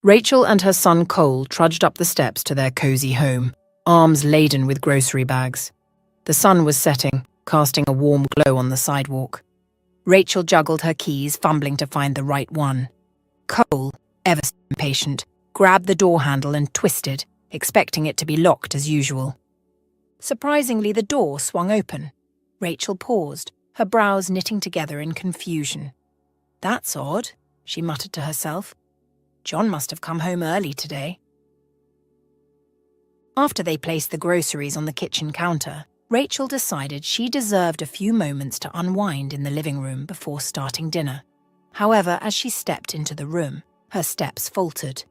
Rachel and her son Cole trudged up the steps to their cozy home, arms laden with grocery bags. The sun was setting, casting a warm glow on the sidewalk. Rachel juggled her keys, fumbling to find the right one. Cole, ever so impatient, grabbed the door handle and twisted, expecting it to be locked as usual. Surprisingly, the door swung open. Rachel paused, her brows knitting together in confusion. "That's odd," she muttered to herself. "John must have come home early today." After they placed the groceries on the kitchen counter, Rachel decided she deserved a few moments to unwind in the living room before starting dinner. However, as she stepped into the room, her steps faltered.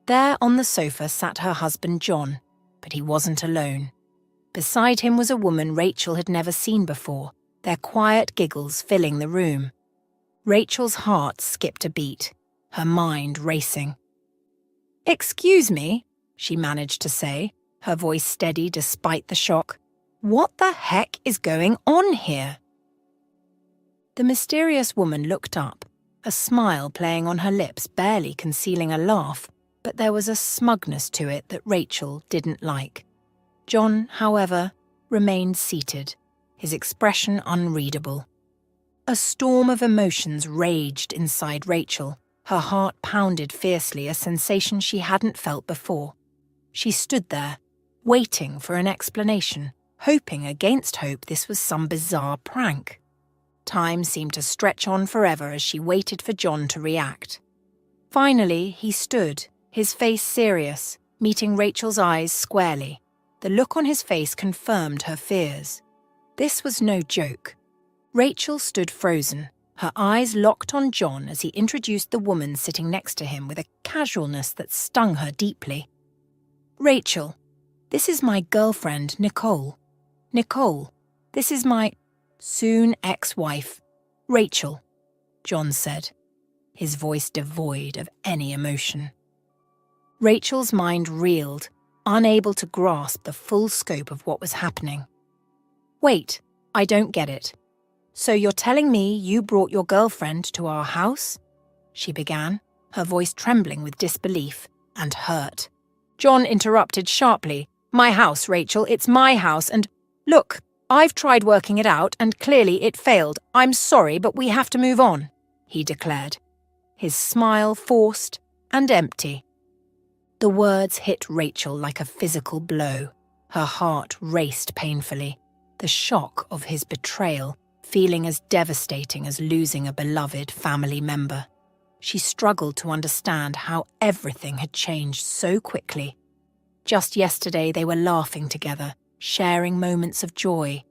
There on the sofa sat her husband John, but he wasn't alone. Beside him was a woman Rachel had never seen before, their quiet giggles filling the room. Rachel's heart skipped a beat, her mind racing. "Excuse me," she managed to say, her voice steady despite the shock. "What the heck is going on here?" The mysterious woman looked up, a smile playing on her lips, barely concealing a laugh, but there was a smugness to it that Rachel didn't like. John, however, remained seated, his expression unreadable. A storm of emotions raged inside Rachel. Her heart pounded fiercely, a sensation she hadn't felt before. She stood there, waiting for an explanation, hoping against hope this was some bizarre prank. Time seemed to stretch on forever as she waited for John to react. Finally, he stood, his face serious, meeting Rachel's eyes squarely. The look on his face confirmed her fears. This was no joke. Rachel stood frozen, her eyes locked on John as he introduced the woman sitting next to him with a casualness that stung her deeply. "Rachel, this is my girlfriend, Nicole. Nicole, this is my soon ex-wife, Rachel," John said, his voice devoid of any emotion. Rachel's mind reeled, unable to grasp the full scope of what was happening. "Wait, I don't get it. So you're telling me you brought your girlfriend to our house?" she began, her voice trembling with disbelief and hurt. John interrupted sharply. "My house, Rachel, it's my house, and look, I've tried working it out and clearly it failed. I'm sorry, but we have to move on," he declared, his smile forced and empty. The words hit Rachel like a physical blow. Her heart raced painfully, the shock of his betrayal feeling as devastating as losing a beloved family member. She struggled to understand how everything had changed so quickly. Just yesterday they were laughing together, sharing moments of joy.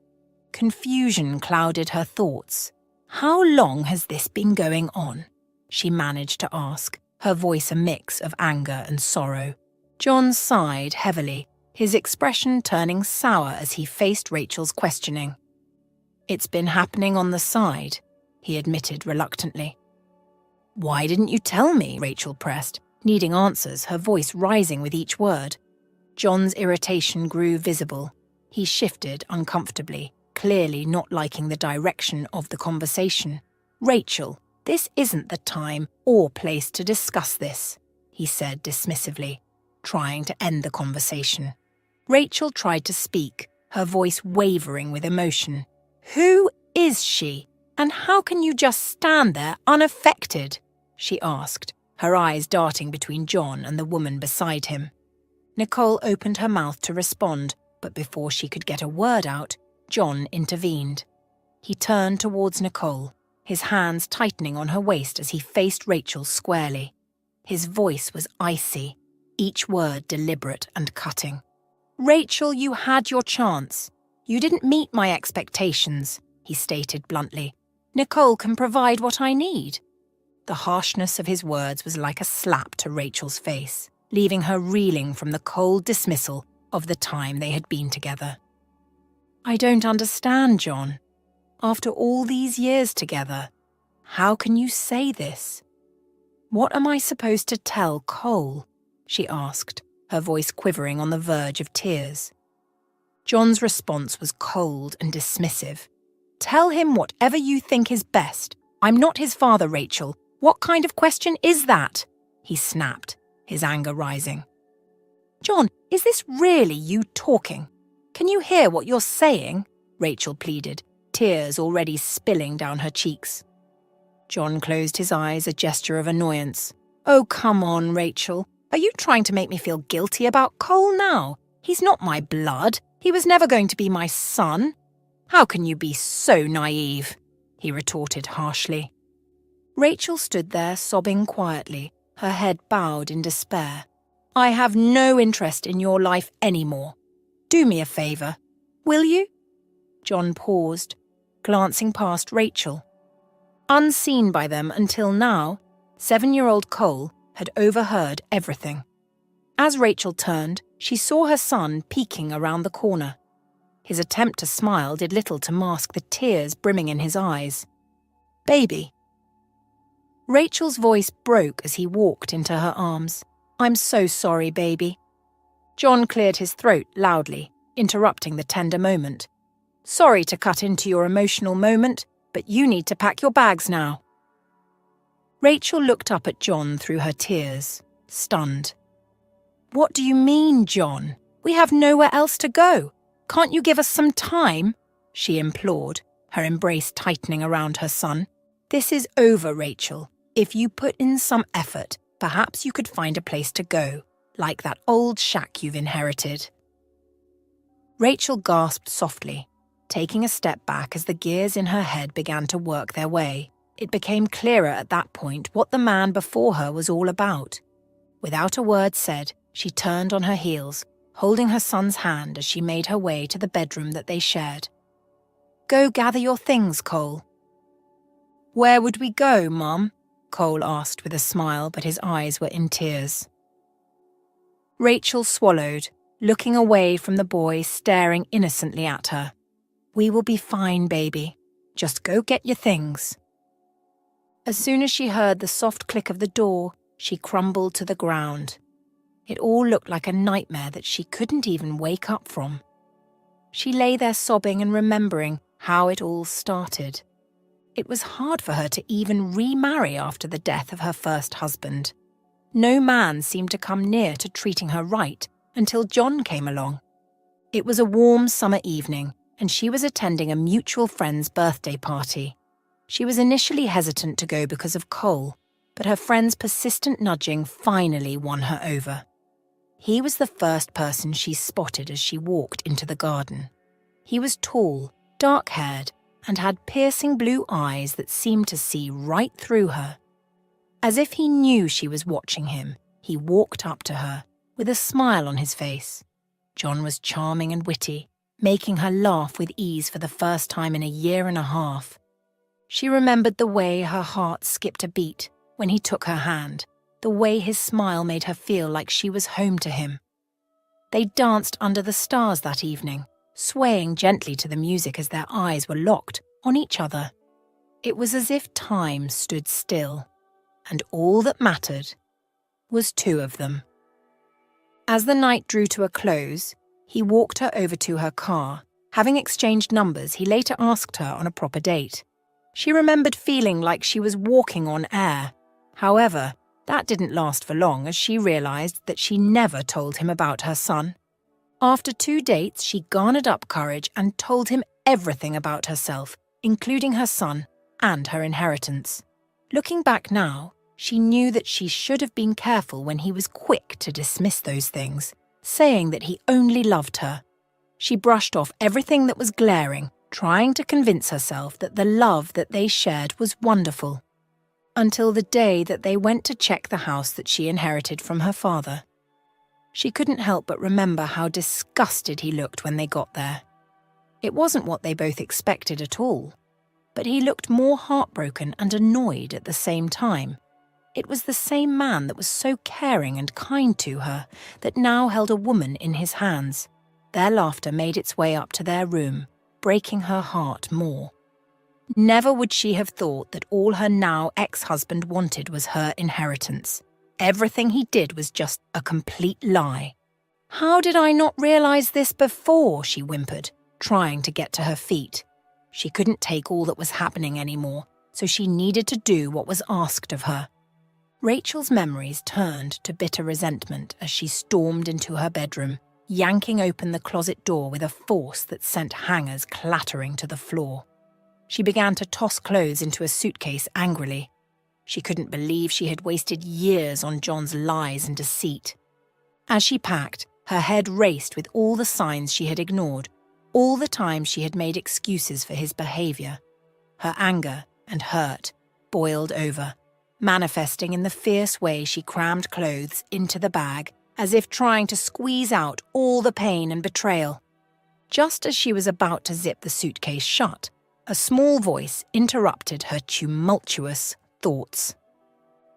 Confusion clouded her thoughts. "How long has this been going on?" she managed to ask, her voice a mix of anger and sorrow. John sighed heavily, his expression turning sour as he faced Rachel's questioning. "It's been happening on the side," he admitted reluctantly. "Why didn't you tell me?" Rachel pressed, needing answers, her voice rising with each word. John's irritation grew visible. He shifted uncomfortably, clearly not liking the direction of the conversation. "Rachel, this isn't the time or place to discuss this," he said dismissively, trying to end the conversation. Rachel tried to speak, her voice wavering with emotion. "Who is she? And how can you just stand there unaffected?" she asked, her eyes darting between John and the woman beside him. Nicole opened her mouth to respond, but before she could get a word out, John intervened. He turned towards Nicole, his hands tightening on her waist as he faced Rachel squarely. His voice was icy, each word deliberate and cutting. "Rachel, you had your chance. You didn't meet my expectations," he stated bluntly. "Nicole can provide what I need." The harshness of his words was like a slap to Rachel's face, leaving her reeling from the cold dismissal of the time they had been together. "I don't understand, John. After all these years together, how can you say this? What am I supposed to tell Cole?" she asked, her voice quivering on the verge of tears. John's response was cold and dismissive. "Tell him whatever you think is best. I'm not his father, Rachel. What kind of question is that?" he snapped, his anger rising. "John, is this really you talking? Can you hear what you're saying?" Rachel pleaded, tears already spilling down her cheeks. John closed his eyes, a gesture of annoyance. "Oh, come on, Rachel. Are you trying to make me feel guilty about Cole now? He's not my blood. He was never going to be my son. How can you be so naive?" he retorted harshly. Rachel stood there sobbing quietly, her head bowed in despair. "I have no interest in your life anymore. Do me a favour, will you?" John paused, glancing past Rachel. Unseen by them until now, 7-year-old Cole had overheard everything. As Rachel turned, she saw her son peeking around the corner. His attempt to smile did little to mask the tears brimming in his eyes. "Baby." Rachel's voice broke as he walked into her arms. "I'm so sorry, baby." John cleared his throat loudly, interrupting the tender moment. "Sorry to cut into your emotional moment, but you need to pack your bags now." Rachel looked up at John through her tears, stunned. "What do you mean, John? We have nowhere else to go. Can't you give us some time?" she implored, her embrace tightening around her son. "This is over, Rachel. If you put in some effort, perhaps you could find a place to go, like that old shack you've inherited." Rachel gasped softly, taking a step back as the gears in her head began to work their way. It became clearer at that point what the man before her was all about. Without a word said, she turned on her heels, holding her son's hand as she made her way to the bedroom that they shared. "Go gather your things, Cole." "Where would we go, Mum?" Cole asked with a smile, but his eyes were in tears. Rachel swallowed, looking away from the boy staring innocently at her. "We will be fine, baby. Just go get your things." As soon as she heard the soft click of the door, she crumbled to the ground. It all looked like a nightmare that she couldn't even wake up from. She lay there sobbing and remembering how it all started. It was hard for her to even remarry after the death of her first husband. No man seemed to come near to treating her right until John came along. It was a warm summer evening, and she was attending a mutual friend's birthday party. She was initially hesitant to go because of Cole, but her friend's persistent nudging finally won her over. He was the first person she spotted as she walked into the garden. He was tall, dark-haired, and had piercing blue eyes that seemed to see right through her. As if he knew she was watching him, he walked up to her, with a smile on his face. John was charming and witty, making her laugh with ease for the first time in a year and a half. She remembered the way her heart skipped a beat when he took her hand, the way his smile made her feel like she was home to him. They danced under the stars that evening, swaying gently to the music as their eyes were locked on each other. It was as if time stood still, and all that mattered was two of them. As the night drew to a close, he walked her over to her car. Having exchanged numbers, he later asked her on a proper date. She remembered feeling like she was walking on air. However, that didn't last for long as she realized that she never told him about her son. After 2 dates, she garnered up courage and told him everything about herself, including her son and her inheritance. Looking back now, she knew that she should have been careful when he was quick to dismiss those things, saying that he only loved her. She brushed off everything that was glaring, trying to convince herself that the love that they shared was wonderful. Until the day that they went to check the house that she inherited from her father. She couldn't help but remember how disgusted he looked when they got there. It wasn't what they both expected at all, but he looked more heartbroken and annoyed at the same time. It was the same man that was so caring and kind to her that now held a woman in his hands. Their laughter made its way up to their room, breaking her heart more. Never would she have thought that all her now ex-husband wanted was her inheritance. Everything he did was just a complete lie. "How did I not realize this before?" she whimpered, trying to get to her feet. She couldn't take all that was happening anymore, so she needed to do what was asked of her. Rachel's memories turned to bitter resentment as she stormed into her bedroom, yanking open the closet door with a force that sent hangers clattering to the floor. She began to toss clothes into a suitcase angrily. She couldn't believe she had wasted years on John's lies and deceit. As she packed, her head raced with all the signs she had ignored, all the times she had made excuses for his behaviour. Her anger and hurt boiled over, manifesting in the fierce way she crammed clothes into the bag, as if trying to squeeze out all the pain and betrayal. Just as she was about to zip the suitcase shut, a small voice interrupted her tumultuous thoughts.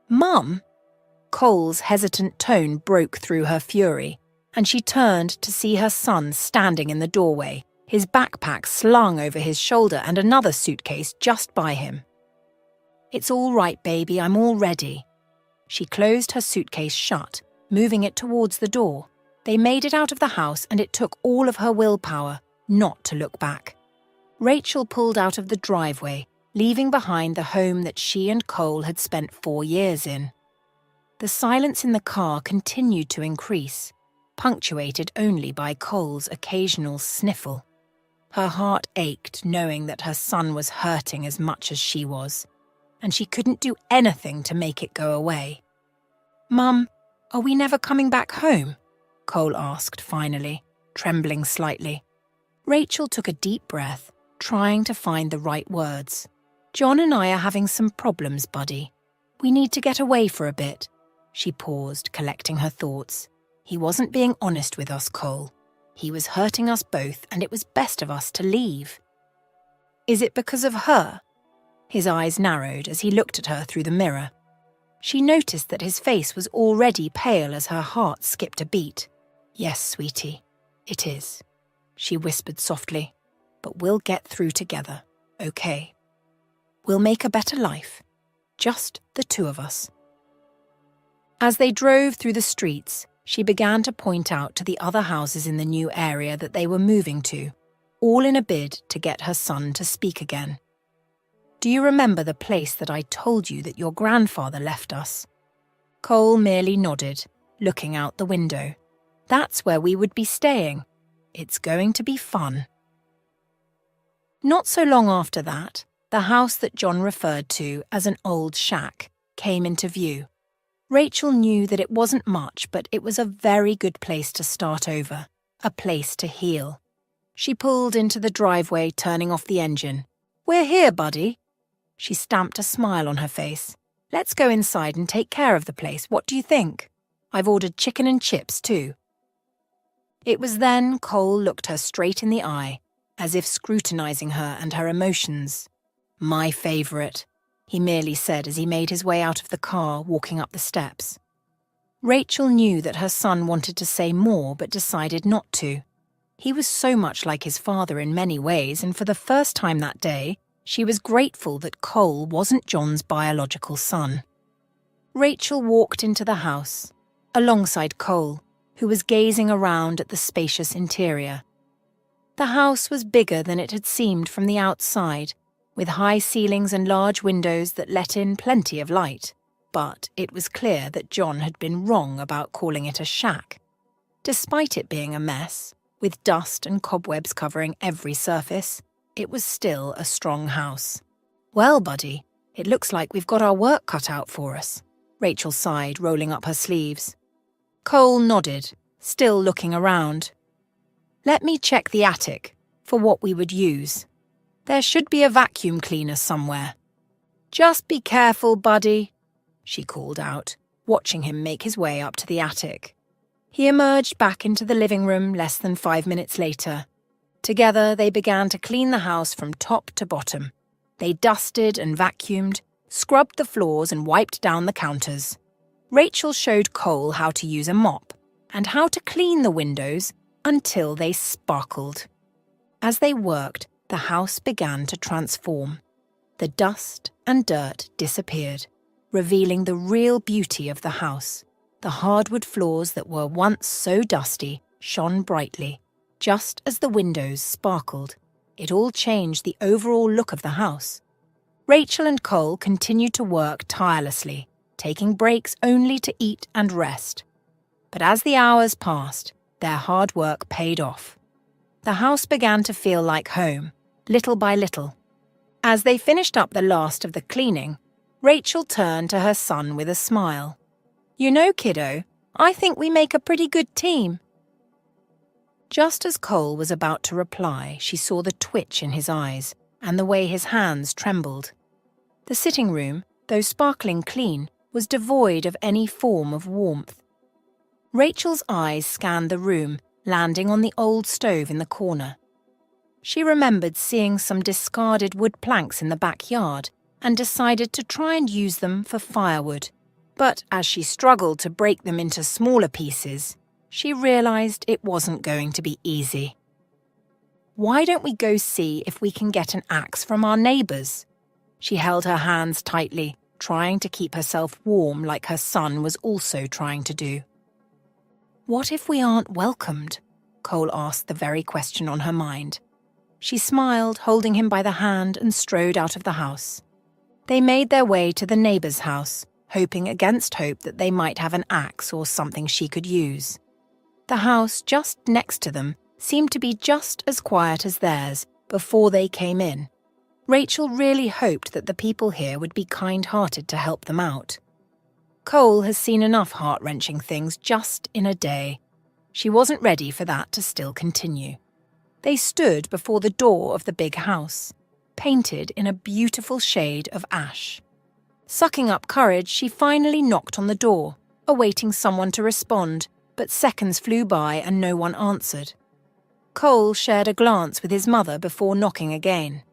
"Mum?" Cole's hesitant tone broke through her fury, and she turned to see her son standing in the doorway, his backpack slung over his shoulder and another suitcase just by him. "It's all right, baby, I'm all ready." She closed her suitcase shut, moving it towards the door. They made it out of the house, and it took all of her willpower not to look back. Rachel pulled out of the driveway, leaving behind the home that she and Cole had spent 4 years in. The silence in the car continued to increase, punctuated only by Cole's occasional sniffle. Her heart ached knowing that her son was hurting as much as she was, and she couldn't do anything to make it go away. "Mum, are we never coming back home?" Cole asked finally, trembling slightly. Rachel took a deep breath, trying to find the right words. "John and I are having some problems, buddy. We need to get away for a bit." She paused, collecting her thoughts. "He wasn't being honest with us, Cole. He was hurting us both, and it was best of us to leave." "Is it because of her?" His eyes narrowed as he looked at her through the mirror. She noticed that his face was already pale as her heart skipped a beat. "Yes, sweetie, it is," she whispered softly. "But we'll get through together, okay? We'll make a better life, just the two of us." As they drove through the streets, she began to point out to the other houses in the new area that they were moving to, all in a bid to get her son to speak again. "Do you remember the place that I told you that your grandfather left us?" Cole merely nodded, looking out the window. "That's where we would be staying. It's going to be fun." Not so long after that, the house that John referred to as an old shack came into view. Rachel knew that it wasn't much, but it was a very good place to start over, a place to heal. She pulled into the driveway, turning off the engine. "We're here, buddy." She stamped a smile on her face. "Let's go inside and take care of the place. What do you think? I've ordered chicken and chips, too." It was then Cole looked her straight in the eye, as if scrutinizing her and her emotions. "My favourite," he merely said as he made his way out of the car, walking up the steps. Rachel knew that her son wanted to say more but decided not to. He was so much like his father in many ways, and for the first time that day, she was grateful that Cole wasn't John's biological son. Rachel walked into the house, alongside Cole, who was gazing around at the spacious interior. The house was bigger than it had seemed from the outside, with high ceilings and large windows that let in plenty of light. But it was clear that John had been wrong about calling it a shack. Despite it being a mess, with dust and cobwebs covering every surface, it was still a strong house. "Well, buddy, it looks like we've got our work cut out for us," Rachel sighed, rolling up her sleeves. Cole nodded, still looking around. "Let me check the attic for what we would use. There should be a vacuum cleaner somewhere." "Just be careful, buddy," she called out, watching him make his way up to the attic. He emerged back into the living room less than 5 minutes later. Together, they began to clean the house from top to bottom. They dusted and vacuumed, scrubbed the floors and wiped down the counters. Rachel showed Cole how to use a mop and how to clean the windows until they sparkled. As they worked, the house began to transform. The dust and dirt disappeared, revealing the real beauty of the house. The hardwood floors that were once so dusty shone brightly, just as the windows sparkled. It all changed the overall look of the house. Rachel and Cole continued to work tirelessly, taking breaks only to eat and rest. But as the hours passed, their hard work paid off. The house began to feel like home, little by little. As they finished up the last of the cleaning, Rachel turned to her son with a smile. "You know, kiddo, I think we make a pretty good team." Just as Cole was about to reply, she saw the twitch in his eyes and the way his hands trembled. The sitting room, though sparkling clean, was devoid of any form of warmth. Rachel's eyes scanned the room, landing on the old stove in the corner. She remembered seeing some discarded wood planks in the backyard and decided to try and use them for firewood. But as she struggled to break them into smaller pieces, she realized it wasn't going to be easy. "Why don't we go see if we can get an axe from our neighbors?" She held her hands tightly, trying to keep herself warm like her son was also trying to do. "What if we aren't welcomed?" Cole asked the very question on her mind. She smiled, holding him by the hand, and strode out of the house. They made their way to the neighbor's house, hoping against hope that they might have an axe or something she could use. The house just next to them seemed to be just as quiet as theirs before they came in. Rachel really hoped that the people here would be kind-hearted to help them out. Cole has seen enough heart-wrenching things just in a day. She wasn't ready for that to still continue. They stood before the door of the big house, painted in a beautiful shade of ash. Sucking up courage, she finally knocked on the door, awaiting someone to respond, but seconds flew by and no one answered. Cole shared a glance with his mother before knocking again,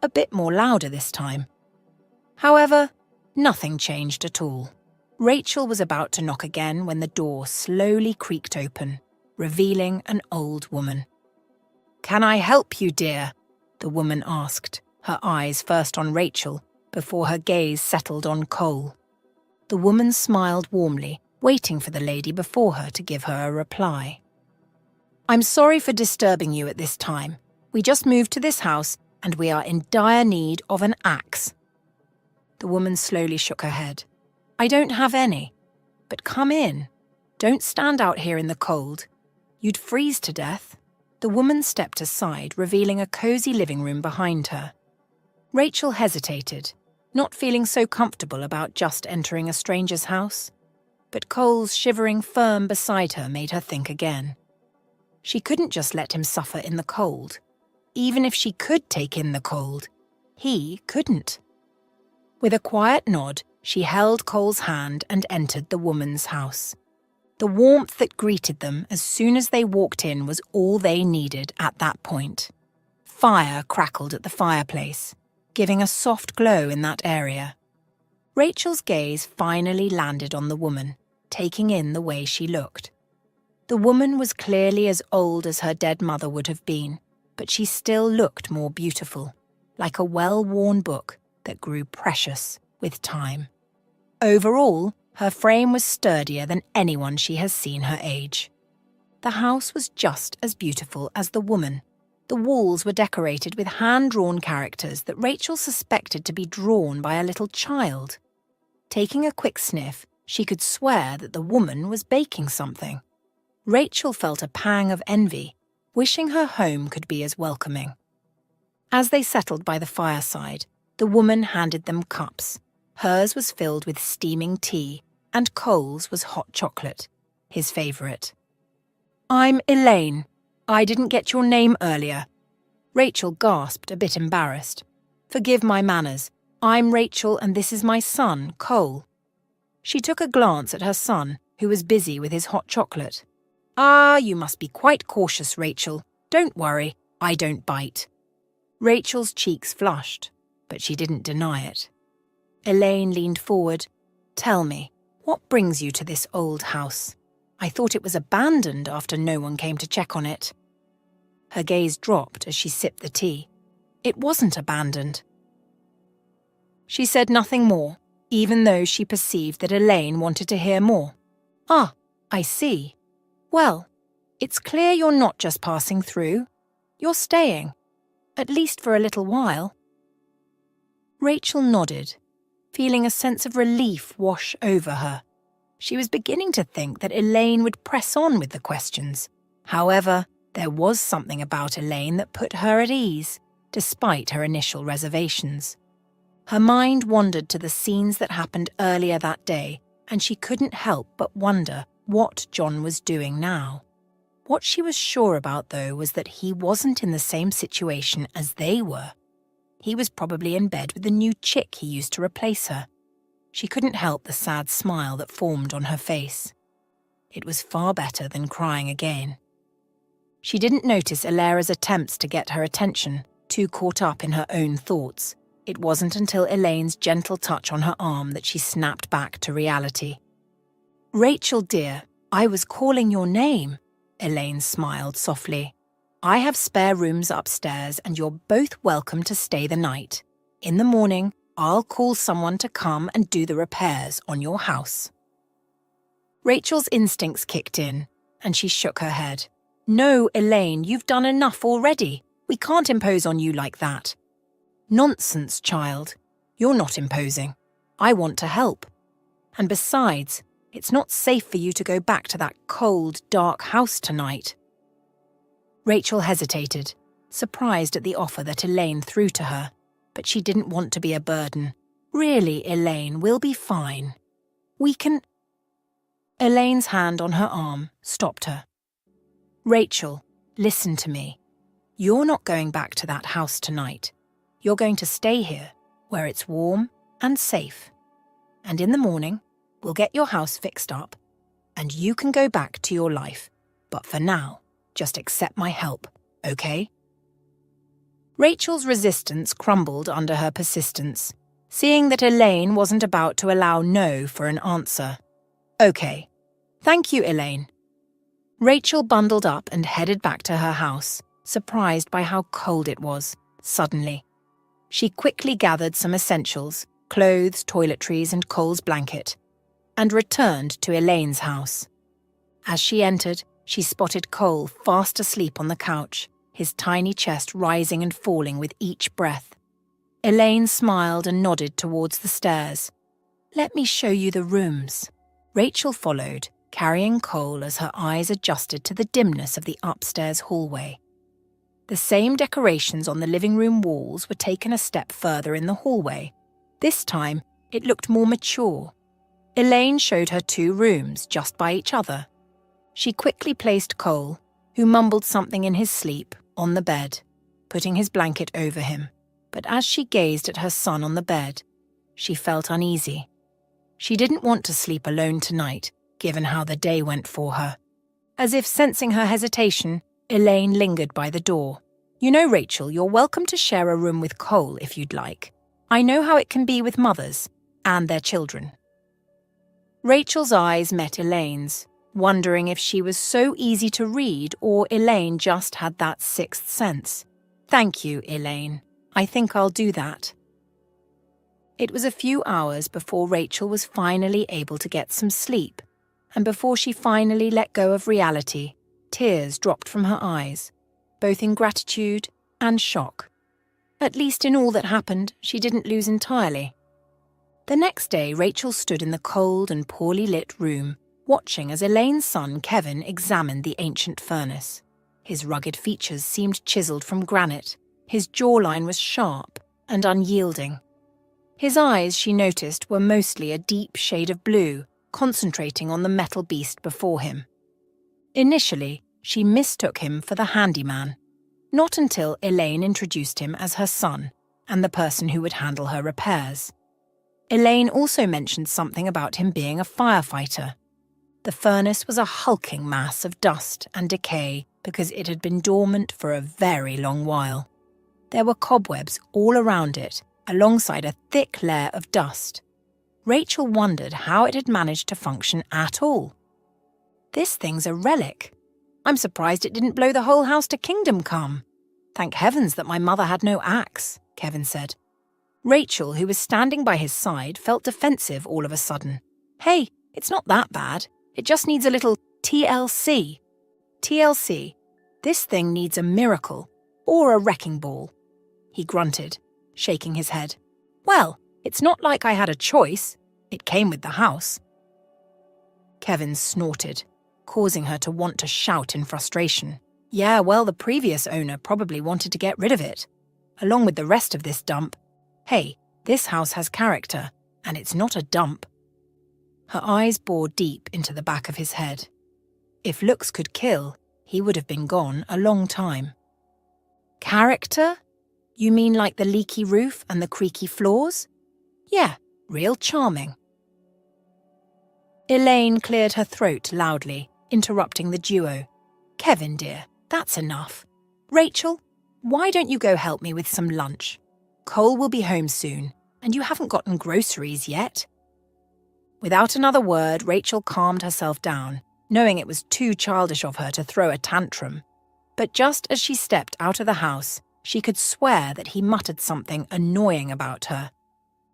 a bit more louder this time. However, nothing changed at all. Rachel was about to knock again when the door slowly creaked open, revealing an old woman. "Can I help you, dear?" the woman asked, her eyes first on Rachel before her gaze settled on Cole. The woman smiled warmly, waiting for the lady before her to give her a reply. "I'm sorry for disturbing you at this time. We just moved to this house and we are in dire need of an axe." The woman slowly shook her head. "I don't have any. But come in. Don't stand out here in the cold. You'd freeze to death." The woman stepped aside, revealing a cozy living room behind her. Rachel hesitated, not feeling so comfortable about just entering a stranger's house. But Cole's shivering firm beside her made her think again. She couldn't just let him suffer in the cold. Even if she could take in the cold, he couldn't. With a quiet nod, she held Cole's hand and entered the woman's house. The warmth that greeted them as soon as they walked in was all they needed at that point. Fire crackled at the fireplace, giving a soft glow in that area. Rachel's gaze finally landed on the woman, taking in the way she looked. The woman was clearly as old as her dead mother would have been, but she still looked more beautiful, like a well-worn book that grew precious with time. Overall, her frame was sturdier than anyone she has seen her age. The house was just as beautiful as the woman. The walls were decorated with hand-drawn characters that Rachel suspected to be drawn by a little child. Taking a quick sniff, she could swear that the woman was baking something. Rachel felt a pang of envy, wishing her home could be as welcoming. As they settled by the fireside, the woman handed them cups. Hers was filled with steaming tea, and Cole's was hot chocolate, his favourite. "I'm Elaine. I didn't get your name earlier." Rachel gasped, a bit embarrassed. "Forgive my manners. I'm Rachel and this is my son, Cole." She took a glance at her son, who was busy with his hot chocolate. "Ah, you must be quite cautious, Rachel. Don't worry, I don't bite." Rachel's cheeks flushed, but she didn't deny it. Elaine leaned forward. "Tell me, what brings you to this old house? I thought it was abandoned after no one came to check on it." Her gaze dropped as she sipped the tea. It wasn't abandoned. She said nothing more, even though she perceived that Elaine wanted to hear more. "Ah, I see. Well, it's clear you're not just passing through. You're staying, at least for a little while." Rachel nodded. feeling a sense of relief wash over her. She was beginning to think that Elaine would press on with the questions. However, there was something about Elaine that put her at ease, despite her initial reservations. Her mind wandered to the scenes that happened earlier that day, and she couldn't help but wonder what John was doing now. What she was sure about, though, was that he wasn't in the same situation as they were. He was probably in bed with the new chick he used to replace her. She couldn't help the sad smile that formed on her face. It was far better than crying again. She didn't notice Ilara's attempts to get her attention, too caught up in her own thoughts. It wasn't until Elaine's gentle touch on her arm that she snapped back to reality. "Rachel, dear, I was calling your name," Elaine smiled softly. "I have spare rooms upstairs and you're both welcome to stay the night. In the morning, I'll call someone to come and do the repairs on your house." Rachel's instincts kicked in, and she shook her head. "No, Elaine, you've done enough already. We can't impose on you like that." "Nonsense, child. You're not imposing. I want to help. And besides, it's not safe for you to go back to that cold, dark house tonight." Rachel hesitated, surprised at the offer that Elaine threw to her, but she didn't want to be a burden. "Really, Elaine, we'll be fine. We can—" Elaine's hand on her arm stopped her. "Rachel, listen to me. You're not going back to that house tonight. You're going to stay here, where it's warm and safe. And in the morning, we'll get your house fixed up, and you can go back to your life. But for now, just accept my help, okay?" Rachel's resistance crumbled under her persistence, seeing that Elaine wasn't about to allow no for an answer. "Okay. Thank you, Elaine." Rachel bundled up and headed back to her house, surprised by how cold it was, suddenly. She quickly gathered some essentials, clothes, toiletries, and Cole's blanket, and returned to Elaine's house. As she entered, she spotted Cole fast asleep on the couch, his tiny chest rising and falling with each breath. Elaine smiled and nodded towards the stairs. "Let me show you the rooms." Rachel followed, carrying Cole as her eyes adjusted to the dimness of the upstairs hallway. The same decorations on the living room walls were taken a step further in the hallway. This time, it looked more mature. Elaine showed her 2 rooms just by each other. She quickly placed Cole, who mumbled something in his sleep, on the bed, putting his blanket over him. But as she gazed at her son on the bed, she felt uneasy. She didn't want to sleep alone tonight, given how the day went for her. As if sensing her hesitation, Elaine lingered by the door. "You know, Rachel, you're welcome to share a room with Cole if you'd like. I know how it can be with mothers and their children." Rachel's eyes met Elaine's, wondering if she was so easy to read or Elaine just had that sixth sense. "Thank you, Elaine. I think I'll do that." It was a few hours before Rachel was finally able to get some sleep, and before she finally let go of reality, tears dropped from her eyes, both in gratitude and shock. At least in all that happened, she didn't lose entirely. The next day, Rachel stood in the cold and poorly lit room, watching as Elaine's son Kevin examined the ancient furnace. His rugged features seemed chiseled from granite. His jawline was sharp and unyielding. His eyes, she noticed, were mostly a deep shade of blue, concentrating on the metal beast before him. Initially, she mistook him for the handyman, not until Elaine introduced him as her son and the person who would handle her repairs. Elaine also mentioned something about him being a firefighter. The furnace was a hulking mass of dust and decay because it had been dormant for a very long while. There were cobwebs all around it, alongside a thick layer of dust. Rachel wondered how it had managed to function at all. "This thing's a relic. I'm surprised it didn't blow the whole house to kingdom come. Thank heavens that my mother had no axe," Kevin said. Rachel, who was standing by his side, felt defensive all of a sudden. "Hey, it's not that bad. It just needs a little TLC. TLC, this thing needs a miracle or a wrecking ball." He grunted, shaking his head. "Well, It's not like I had a choice. It came with the house." Kevin snorted, causing her to want to shout in frustration. Yeah, well, the previous owner probably wanted to get rid of it, along with the rest of this dump. Hey, this house has character, and it's not a dump. Her eyes bored deep into the back of his head. If looks could kill, he would have been gone a long time. Character? You mean like the leaky roof and the creaky floors? Yeah, real charming. Elaine cleared her throat loudly, interrupting the duo. Kevin, dear, that's enough. Rachel, why don't you go help me with some lunch? Cole will be home soon, and you haven't gotten groceries yet. Without another word, Rachel calmed herself down, knowing it was too childish of her to throw a tantrum. But just as she stepped out of the house, she could swear that he muttered something annoying about her.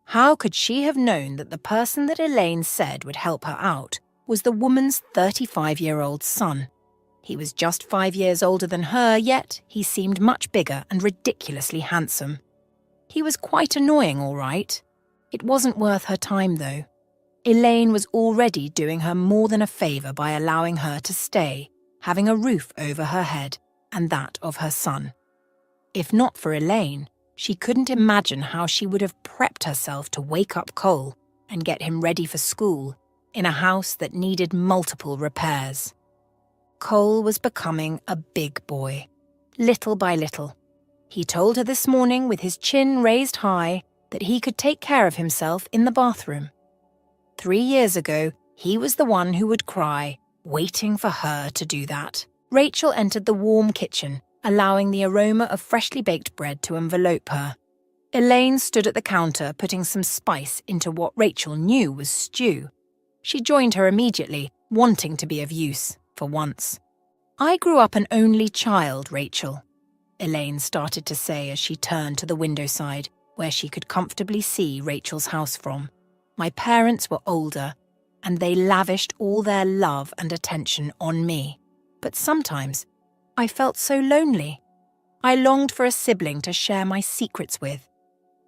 How could she have known that the person that Elaine said would help her out was the woman's 35-year-old son? He was just 5 years older than her, yet he seemed much bigger and ridiculously handsome. He was quite annoying, all right. It wasn't worth her time, though. Elaine was already doing her more than a favour by allowing her to stay, having a roof over her head and that of her son. If not for Elaine, she couldn't imagine how she would have prepped herself to wake up Cole and get him ready for school in a house that needed multiple repairs. Cole was becoming a big boy, little by little. He told her this morning with his chin raised high that he could take care of himself in the bathroom. 3 years ago, he was the one who would cry, waiting for her to do that. Rachel entered the warm kitchen, allowing the aroma of freshly baked bread to envelope her. Elaine stood at the counter putting some spice into what Rachel knew was stew. She joined her immediately, wanting to be of use, for once. "I grew up an only child, Rachel," Elaine started to say as she turned to the window side, where she could comfortably see Rachel's house from. "My parents were older, and they lavished all their love and attention on me. But sometimes I felt so lonely. I longed for a sibling to share my secrets with,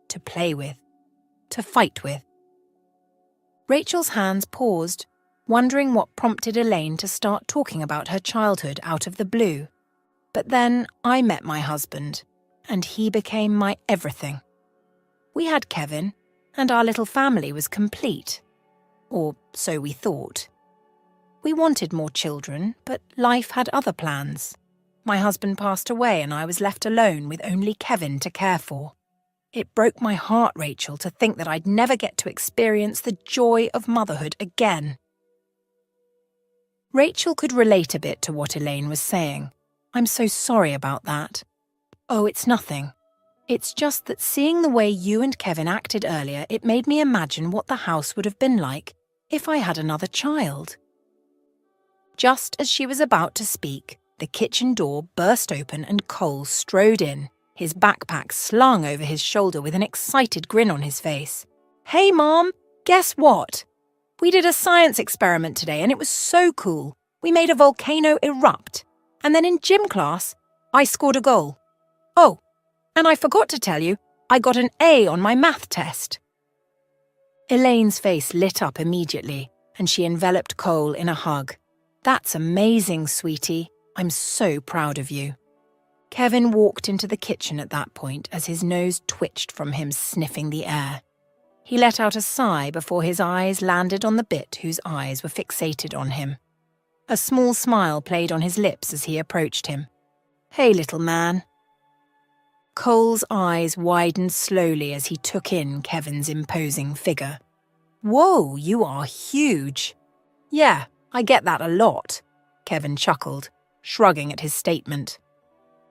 to play with, to fight with." Rachel's hands paused, wondering what prompted Elaine to start talking about her childhood out of the blue. But then I met my husband, and he became my everything. We had Kevin, and our little family was complete. Or so we thought. We wanted more children, but life had other plans. My husband passed away and I was left alone with only Kevin to care for. It broke my heart, Rachel, to think that I'd never get to experience the joy of motherhood again. Rachel could relate a bit to what Elaine was saying. "I'm so sorry about that." "Oh, it's nothing. It's just that seeing the way you and Kevin acted earlier, it made me imagine what the house would have been like if I had another child." Just as she was about to speak, the kitchen door burst open and Cole strode in, his backpack slung over his shoulder with an excited grin on his face. "Hey, Mom, guess what? We did a science experiment today and it was so cool. We made a volcano erupt. And then in gym class, I scored a goal. Oh, and I forgot to tell you, I got an A on my math test." Elaine's face lit up immediately, and she enveloped Cole in a hug. "That's amazing, sweetie. I'm so proud of you." Kevin walked into the kitchen at that point as his nose twitched from him sniffing the air. He let out a sigh before his eyes landed on the bit whose eyes were fixated on him. A small smile played on his lips as he approached him. "Hey, little man." Cole's eyes widened slowly as he took in Kevin's imposing figure. "Whoa, you are huge." "Yeah, I get that a lot," Kevin chuckled, shrugging at his statement.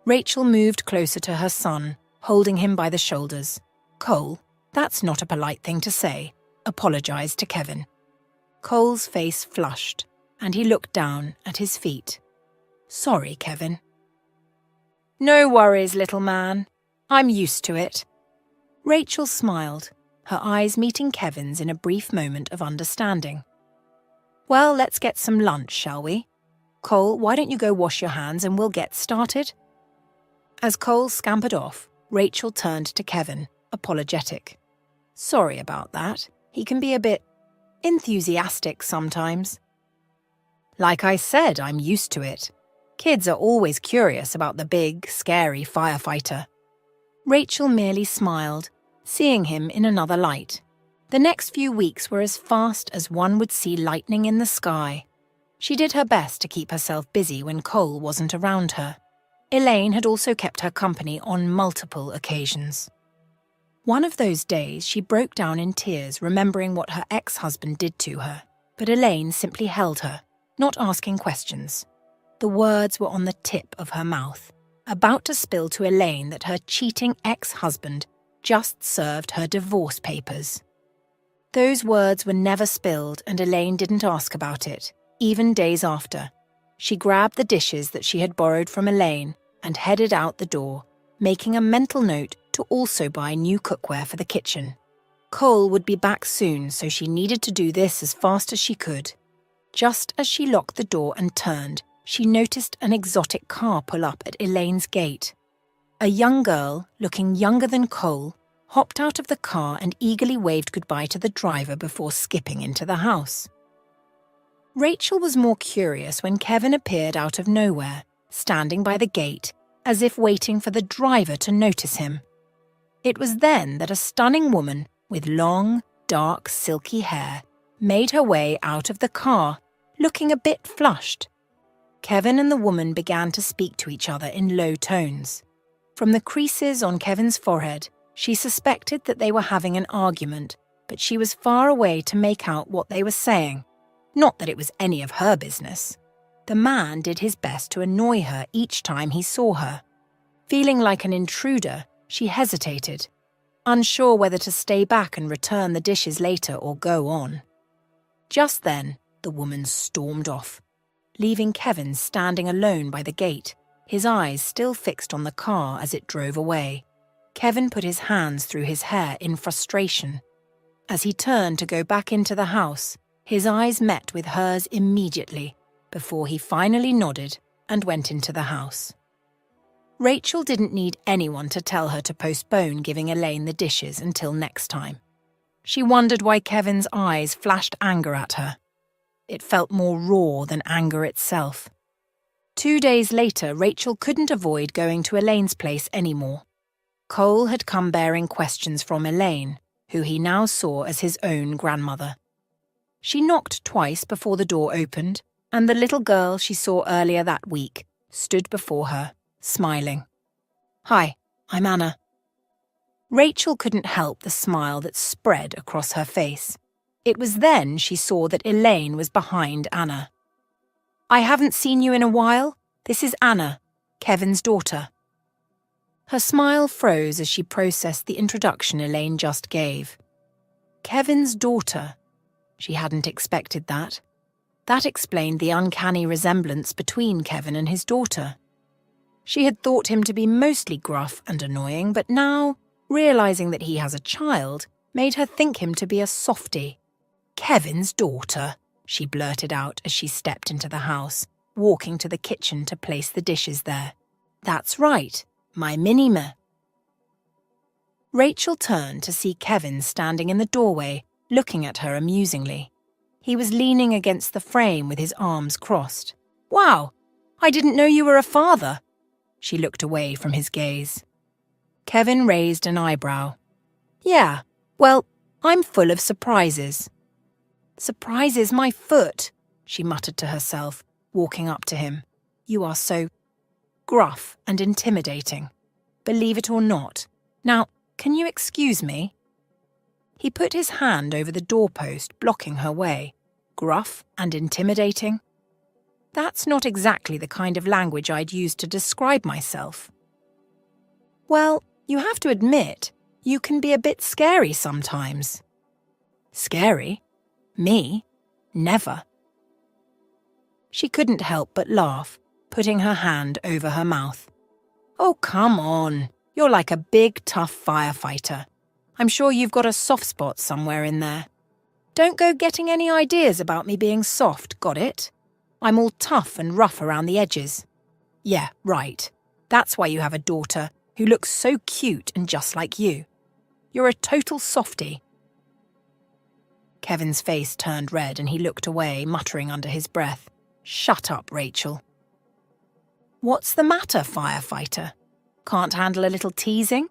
Rachel moved closer to her son, holding him by the shoulders. "Cole, that's not a polite thing to say," apologized to Kevin. Cole's face flushed, and he looked down at his feet. "Sorry, Kevin." "No worries, little man. I'm used to it." Rachel smiled, her eyes meeting Kevin's in a brief moment of understanding. "Well, let's get some lunch, shall we? Cole, why don't you go wash your hands and we'll get started?" As Cole scampered off, Rachel turned to Kevin, apologetic. Sorry about that. He can be a bit enthusiastic sometimes. Like I said, I'm used to it. Kids are always curious about the big, scary firefighter. Rachel merely smiled, seeing him in another light. The next few weeks were as fast as one would see lightning in the sky. She did her best to keep herself busy when Cole wasn't around her. Elaine had also kept her company on multiple occasions. One of those days, she broke down in tears, remembering what her ex-husband did to her. But Elaine simply held her, not asking questions. The words were on the tip of her mouth, about to spill to Elaine that her cheating ex-husband just served her divorce papers. Those words were never spilled, and Elaine didn't ask about it, even days after. She grabbed the dishes that she had borrowed from Elaine and headed out the door, making a mental note to also buy new cookware for the kitchen. Cole would be back soon, so she needed to do this as fast as she could. Just as she locked the door and turned, she noticed an exotic car pull up at Elaine's gate. A young girl, looking younger than Cole, hopped out of the car and eagerly waved goodbye to the driver before skipping into the house. Rachel was more curious when Kevin appeared out of nowhere, standing by the gate, as if waiting for the driver to notice him. It was then that a stunning woman with long, dark, silky hair made her way out of the car, looking a bit flushed. Kevin and the woman began to speak to each other in low tones. From the creases on Kevin's forehead, she suspected that they were having an argument, but she was far away to make out what they were saying. Not that it was any of her business. The man did his best to annoy her each time he saw her. Feeling like an intruder, she hesitated, unsure whether to stay back and return the dishes later or go on. Just then, the woman stormed off, leaving Kevin standing alone by the gate, his eyes still fixed on the car as it drove away. Kevin put his hands through his hair in frustration. As he turned to go back into the house, his eyes met with hers immediately, before he finally nodded and went into the house. Rachel didn't need anyone to tell her to postpone giving Elaine the dishes until next time. She wondered why Kevin's eyes flashed anger at her. It felt more raw than anger itself. 2 days later, Rachel couldn't avoid going to Elaine's place anymore. Cole had come bearing questions from Elaine, who he now saw as his own grandmother. She knocked twice before the door opened, and the little girl she saw earlier that week stood before her, smiling. "Hi, I'm Anna." Rachel couldn't help the smile that spread across her face. It was then she saw that Elaine was behind Anna. "I haven't seen you in a while. This is Anna, Kevin's daughter." Her smile froze as she processed the introduction Elaine just gave. Kevin's daughter. She hadn't expected that. That explained the uncanny resemblance between Kevin and his daughter. She had thought him to be mostly gruff and annoying, but now, realizing that he has a child, made her think him to be a softie. "Kevin's daughter," she blurted out as she stepped into the house, walking to the kitchen to place the dishes there. "That's right, my mini-me." Rachel turned to see Kevin standing in the doorway, looking at her amusingly. He was leaning against the frame with his arms crossed. "Wow, I didn't know you were a father." She looked away from his gaze. Kevin raised an eyebrow. "Yeah, well, I'm full of surprises." "Surprises my foot," she muttered to herself, walking up to him. "You are so gruff and intimidating. Believe it or not. Now, can you excuse me?" He put his hand over the doorpost, blocking her way. Gruff and intimidating? That's not exactly the kind of language I'd use to describe myself. "Well, you have to admit, you can be a bit scary sometimes." "Scary? Me? Never." She couldn't help but laugh, putting her hand over her mouth. "Oh, come on. You're like a big, tough firefighter. I'm sure you've got a soft spot somewhere in there. Don't go getting any ideas about me being soft, got it? I'm all tough and rough around the edges." "Yeah, right. That's why you have a daughter who looks so cute and just like you. You're a total softie, Kevin's face turned red and he looked away, muttering under his breath, "Shut up, Rachel." "What's the matter, firefighter? Can't handle a little teasing?"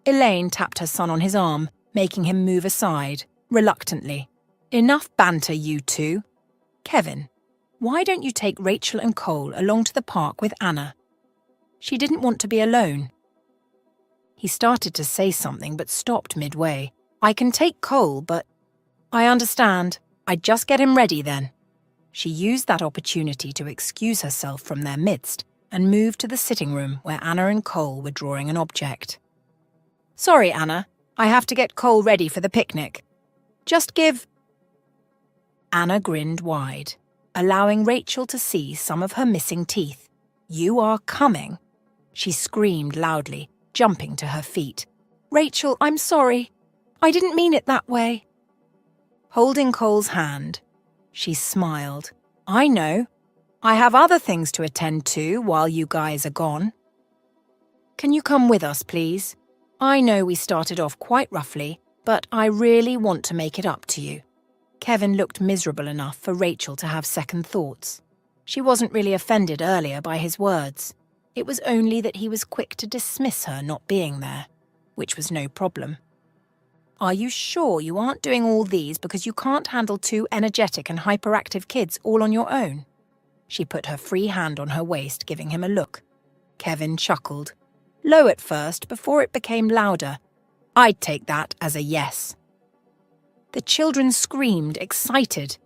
Elaine tapped her son on his arm, making him move aside, reluctantly. "Enough banter, you two. Kevin, why don't you take Rachel and Cole along to the park with Anna?" She didn't want to be alone. He started to say something but stopped midway. "I can take Cole, but—" "I understand. I'd just get him ready then." She used that opportunity to excuse herself from their midst and moved to the sitting room where Anna and Cole were drawing an object. "Sorry, Anna. I have to get Cole ready for the picnic. Just give—" Anna grinned wide, allowing Rachel to see some of her missing teeth. "You are coming?" She screamed loudly, jumping to her feet. "Rachel, I'm sorry. I didn't mean it that way." Holding Cole's hand, she smiled. "I know. I have other things to attend to while you guys are gone. Can you come with us, please? I know we started off quite roughly, but I really want to make it up to you." Kevin looked miserable enough for Rachel to have second thoughts. She wasn't really offended earlier by his words. It was only that he was quick to dismiss her not being there, which was no problem. "Are you sure you aren't doing all these because you can't handle two energetic and hyperactive kids all on your own?" She put her free hand on her waist, giving him a look. Kevin chuckled. Low at first, before it became louder. "I'd take that as a yes." The children screamed, excited.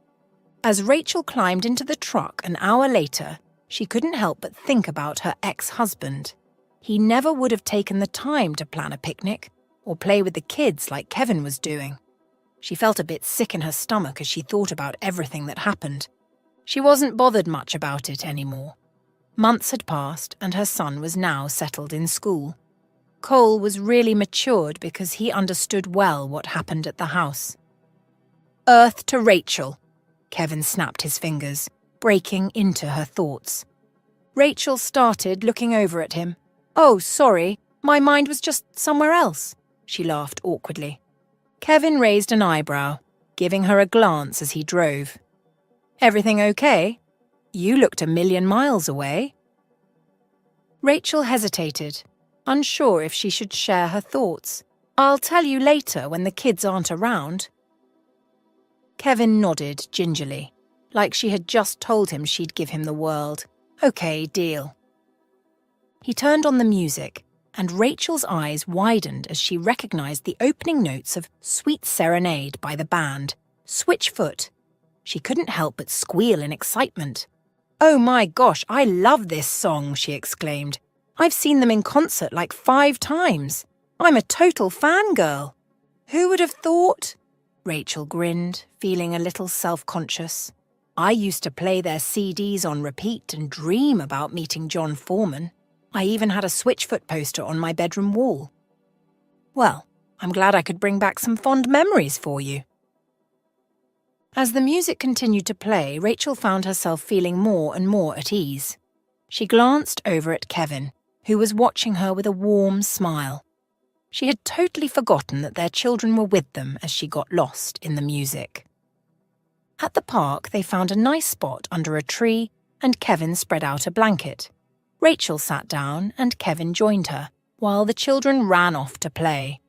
As Rachel climbed into the truck an hour later, she couldn't help but think about her ex-husband. He never would have taken the time to plan a picnic or play with the kids like Kevin was doing. She felt a bit sick in her stomach as she thought about everything that happened. She wasn't bothered much about it anymore. Months had passed and her son was now settled in school. Cole was really matured because he understood well what happened at the house. "Earth to Rachel," Kevin snapped his fingers, breaking into her thoughts. Rachel started looking over at him. "Oh, sorry, my mind was just somewhere else," she laughed awkwardly. Kevin raised an eyebrow, giving her a glance as he drove. "Everything okay? You looked a million miles away." Rachel hesitated, unsure if she should share her thoughts. "I'll tell you later when the kids aren't around." Kevin nodded gingerly, like she had just told him she'd give him the world. "Okay, deal." He turned on the music, and Rachel's eyes widened as she recognized the opening notes of Sweet Serenade by the band, Switchfoot. She couldn't help but squeal in excitement. "Oh my gosh, I love this song," she exclaimed. "I've seen them in concert like 5 times. I'm a total fangirl." "Who would have thought?" Rachel grinned, feeling a little self-conscious. "I used to play their CDs on repeat and dream about meeting John Foreman. I even had a Switchfoot poster on my bedroom wall." "Well, I'm glad I could bring back some fond memories for you." As the music continued to play, Rachel found herself feeling more and more at ease. She glanced over at Kevin, who was watching her with a warm smile. She had totally forgotten that their children were with them as she got lost in the music. At the park, they found a nice spot under a tree, and Kevin spread out a blanket. Rachel sat down, and Kevin joined her, while the children ran off to play.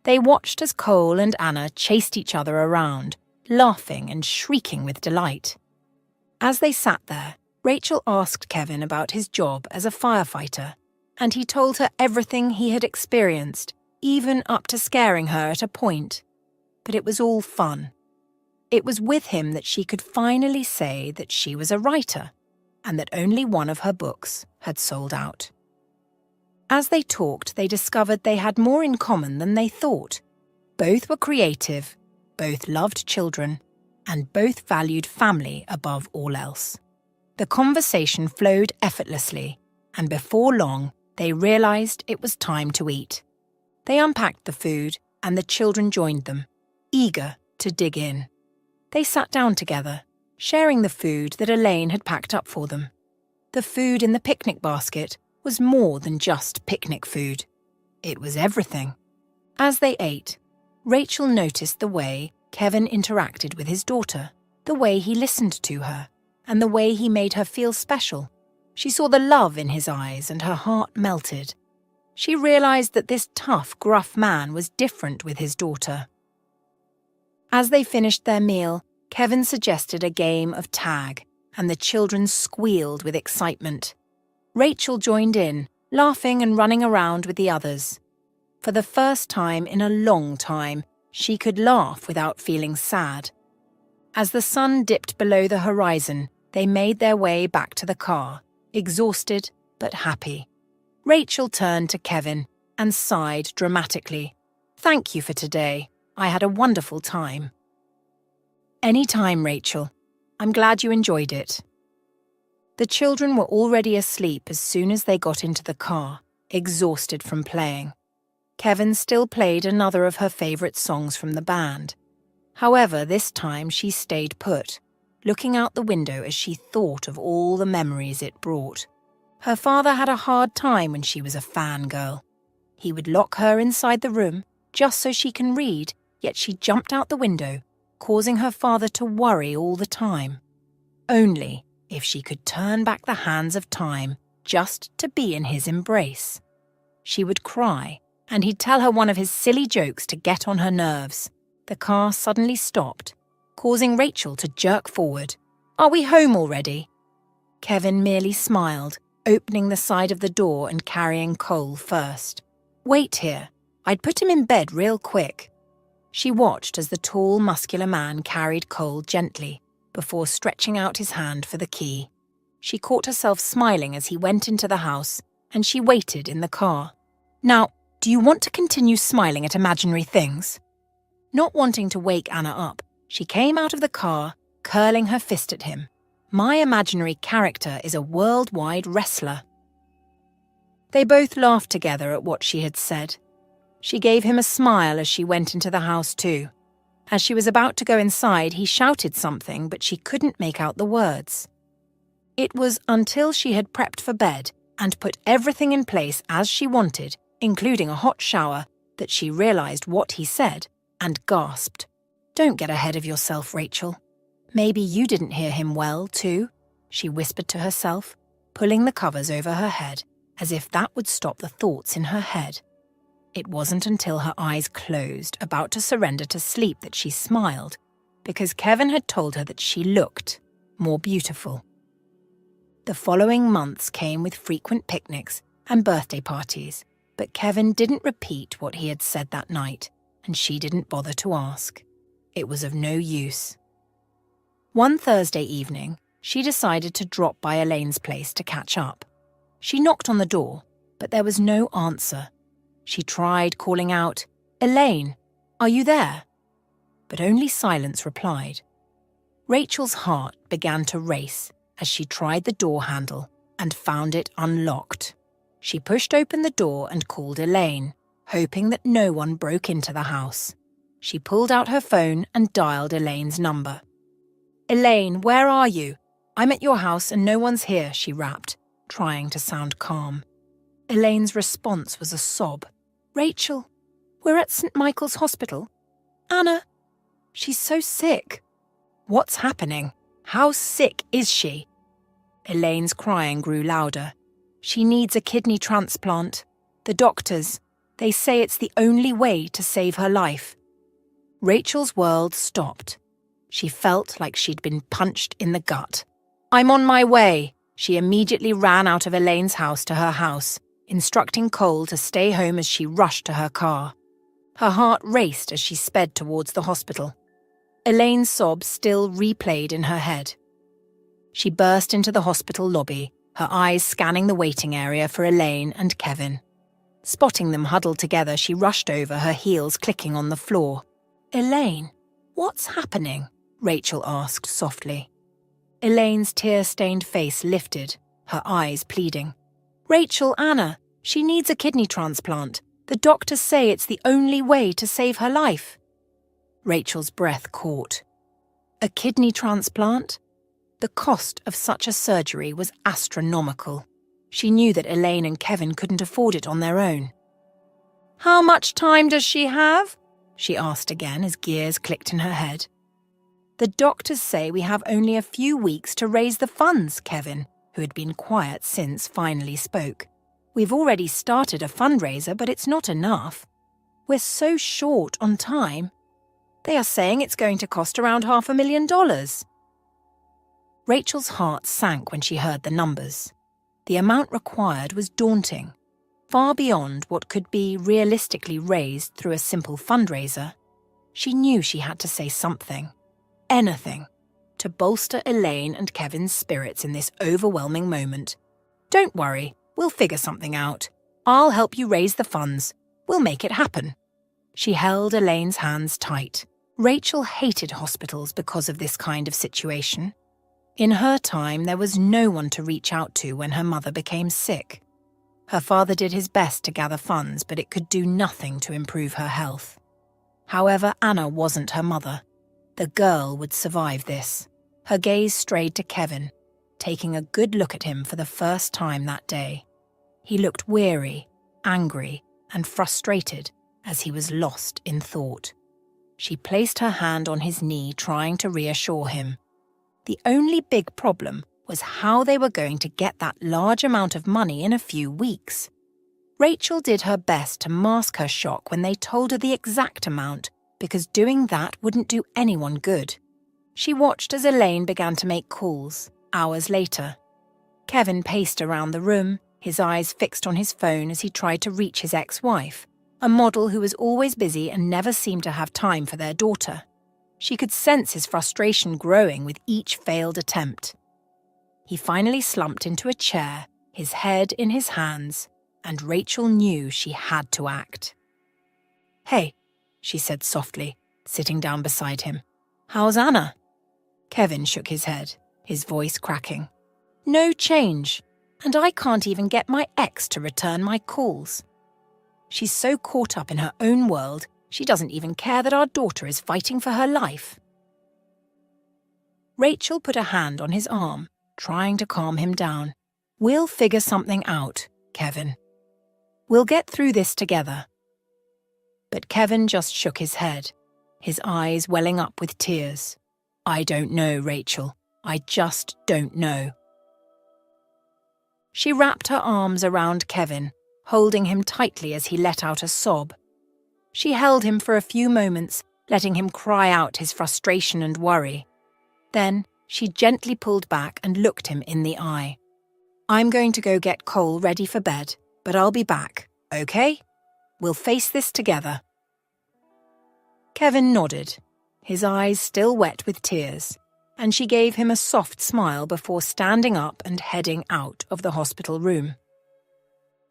They watched as Cole and Anna chased each other around, laughing and shrieking with delight. As they sat there, Rachel asked Kevin about his job as a firefighter, and he told her everything he had experienced, even up to scaring her at a point. But it was all fun. It was with him that she could finally say that she was a writer, and that only one of her books had sold out. As they talked, they discovered they had more in common than they thought. Both were creative, both loved children, and both valued family above all else. The conversation flowed effortlessly, and before long, they realized it was time to eat. They unpacked the food, and the children joined them, eager to dig in. They sat down together, sharing the food that Elaine had packed up for them. The food in the picnic basket was more than just picnic food. It was everything. As they ate, Rachel noticed the way Kevin interacted with his daughter, the way he listened to her, and the way he made her feel special. She saw the love in his eyes and her heart melted. She realized that this tough, gruff man was different with his daughter. As they finished their meal, Kevin suggested a game of tag, and the children squealed with excitement. Rachel joined in, laughing and running around with the others. For the first time in a long time, she could laugh without feeling sad. As the sun dipped below the horizon, they made their way back to the car, exhausted but happy. Rachel turned to Kevin and sighed dramatically. "Thank you for today. I had a wonderful time." "Any time, Rachel. I'm glad you enjoyed it." The children were already asleep as soon as they got into the car, exhausted from playing. Kevin still played another of her favourite songs from the band. However, this time she stayed put, looking out the window as she thought of all the memories it brought. Her father had a hard time when she was a fangirl. He would lock her inside the room just so she can read, yet she jumped out the window, causing her father to worry all the time. Only if she could turn back the hands of time just to be in his embrace. She would cry, and he'd tell her one of his silly jokes to get on her nerves. The car suddenly stopped, causing Rachel to jerk forward. "Are we home already?" Kevin merely smiled, opening the side of the door and carrying Cole first. "Wait here. I'd put him in bed real quick." She watched as the tall, muscular man carried Cole gently, before stretching out his hand for the key. She caught herself smiling as he went into the house, and she waited in the car. "Now, do you want to continue smiling at imaginary things?" Not wanting to wake Anna up, she came out of the car, curling her fist at him. "My imaginary character is a worldwide wrestler." They both laughed together at what she had said. She gave him a smile as she went into the house too. As she was about to go inside, he shouted something, but she couldn't make out the words. It was until she had prepped for bed and put everything in place as she wanted, including a hot shower, that she realized what he said and gasped. "Don't get ahead of yourself, Rachel. Maybe you didn't hear him well, too," she whispered to herself, pulling the covers over her head, as if that would stop the thoughts in her head. It wasn't until her eyes closed, about to surrender to sleep, that she smiled, because Kevin had told her that she looked more beautiful. The following months came with frequent picnics and birthday parties, but Kevin didn't repeat what he had said that night, and she didn't bother to ask. It was of no use. One Thursday evening, she decided to drop by Elaine's place to catch up. She knocked on the door, but there was no answer. She tried calling out, "Elaine, are you there?" But only silence replied. Rachel's heart began to race as she tried the door handle and found it unlocked. She pushed open the door and called Elaine, hoping that no one broke into the house. She pulled out her phone and dialed Elaine's number. "Elaine, where are you? I'm at your house and no one's here," she rapped, trying to sound calm. Elaine's response was a sob. "Rachel, we're at St. Michael's Hospital. Anna, she's so sick." "What's happening? How sick is she?" Elaine's crying grew louder. "She needs a kidney transplant. The doctors, they say it's the only way to save her life." Rachel's world stopped. She felt like she'd been punched in the gut. "I'm on my way." She immediately ran out of Elaine's house to her house, instructing Cole to stay home as she rushed to her car. Her heart raced as she sped towards the hospital. Elaine's sobs still replayed in her head. She burst into the hospital lobby, her eyes scanning the waiting area for Elaine and Kevin. Spotting them huddled together, she rushed over, her heels clicking on the floor. "Elaine, what's happening?" Rachel asked softly. Elaine's tear-stained face lifted, her eyes pleading. "Rachel, Anna, she needs a kidney transplant. The doctors say it's the only way to save her life." Rachel's breath caught. A kidney transplant? The cost of such a surgery was astronomical. She knew that Elaine and Kevin couldn't afford it on their own. "How much time does she have?" she asked again as gears clicked in her head. The doctors say we have only a few weeks to raise the funds, Kevin, who had been quiet since, finally spoke. We've already started a fundraiser, but it's not enough. We're so short on time. They are saying it's going to cost around $500,000. Rachel's heart sank when she heard the numbers. The amount required was daunting, far beyond what could be realistically raised through a simple fundraiser. She knew she had to say something, anything, to bolster Elaine and Kevin's spirits in this overwhelming moment. Don't worry, we'll figure something out. I'll help you raise the funds. We'll make it happen. She held Elaine's hands tight. Rachel hated hospitals because of this kind of situation. In her time, there was no one to reach out to when her mother became sick. Her father did his best to gather funds, but it could do nothing to improve her health. However, Anna wasn't her mother. The girl would survive this. Her gaze strayed to Kevin, taking a good look at him for the first time that day. He looked weary, angry, and frustrated as he was lost in thought. She placed her hand on his knee, trying to reassure him. The only big problem was how they were going to get that large amount of money in a few weeks. Rachel did her best to mask her shock when they told her the exact amount, because doing that wouldn't do anyone good. She watched as Elaine began to make calls, hours later. Kevin paced around the room, his eyes fixed on his phone as he tried to reach his ex-wife, a model who was always busy and never seemed to have time for their daughter. She could sense his frustration growing with each failed attempt. He finally slumped into a chair, his head in his hands, and Rachel knew she had to act. "Hey," she said softly, sitting down beside him. "How's Anna?" Kevin shook his head, his voice cracking. "No change, and I can't even get my ex to return my calls. She's so caught up in her own world, she doesn't even care that our daughter is fighting for her life." Rachel put a hand on his arm, trying to calm him down. "We'll figure something out, Kevin. We'll get through this together." But Kevin just shook his head, his eyes welling up with tears. "I don't know, Rachel. I just don't know." She wrapped her arms around Kevin, holding him tightly as he let out a sob. She held him for a few moments, letting him cry out his frustration and worry. Then she gently pulled back and looked him in the eye. "I'm going to go get Cole ready for bed, but I'll be back, okay? We'll face this together." Kevin nodded, his eyes still wet with tears, and she gave him a soft smile before standing up and heading out of the hospital room.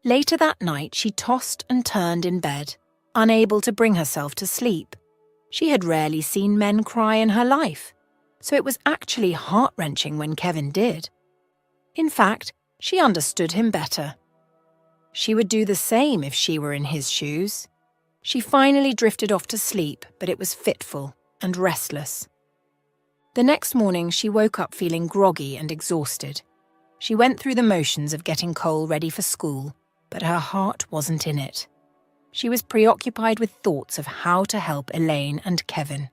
Later that night, she tossed and turned in bed, unable to bring herself to sleep. She had rarely seen men cry in her life, so it was actually heart-wrenching when Kevin did. In fact, she understood him better. She would do the same if she were in his shoes. She finally drifted off to sleep, but it was fitful and restless. The next morning, she woke up feeling groggy and exhausted. She went through the motions of getting Cole ready for school, but her heart wasn't in it. She was preoccupied with thoughts of how to help Elaine and Kevin.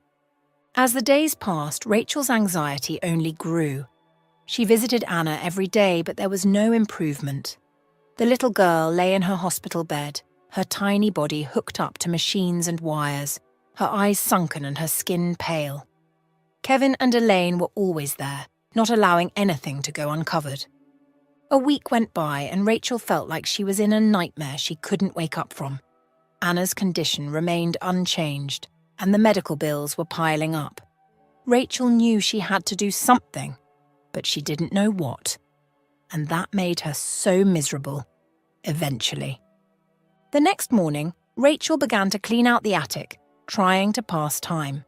As the days passed, Rachel's anxiety only grew. She visited Anna every day, but there was no improvement. The little girl lay in her hospital bed, her tiny body hooked up to machines and wires, her eyes sunken and her skin pale. Kevin and Elaine were always there, not allowing anything to go uncovered. A week went by and Rachel felt like she was in a nightmare she couldn't wake up from. Anna's condition remained unchanged, and the medical bills were piling up. Rachel knew she had to do something, but she didn't know what. And that made her so miserable, eventually. The next morning, Rachel began to clean out the attic, trying to pass time.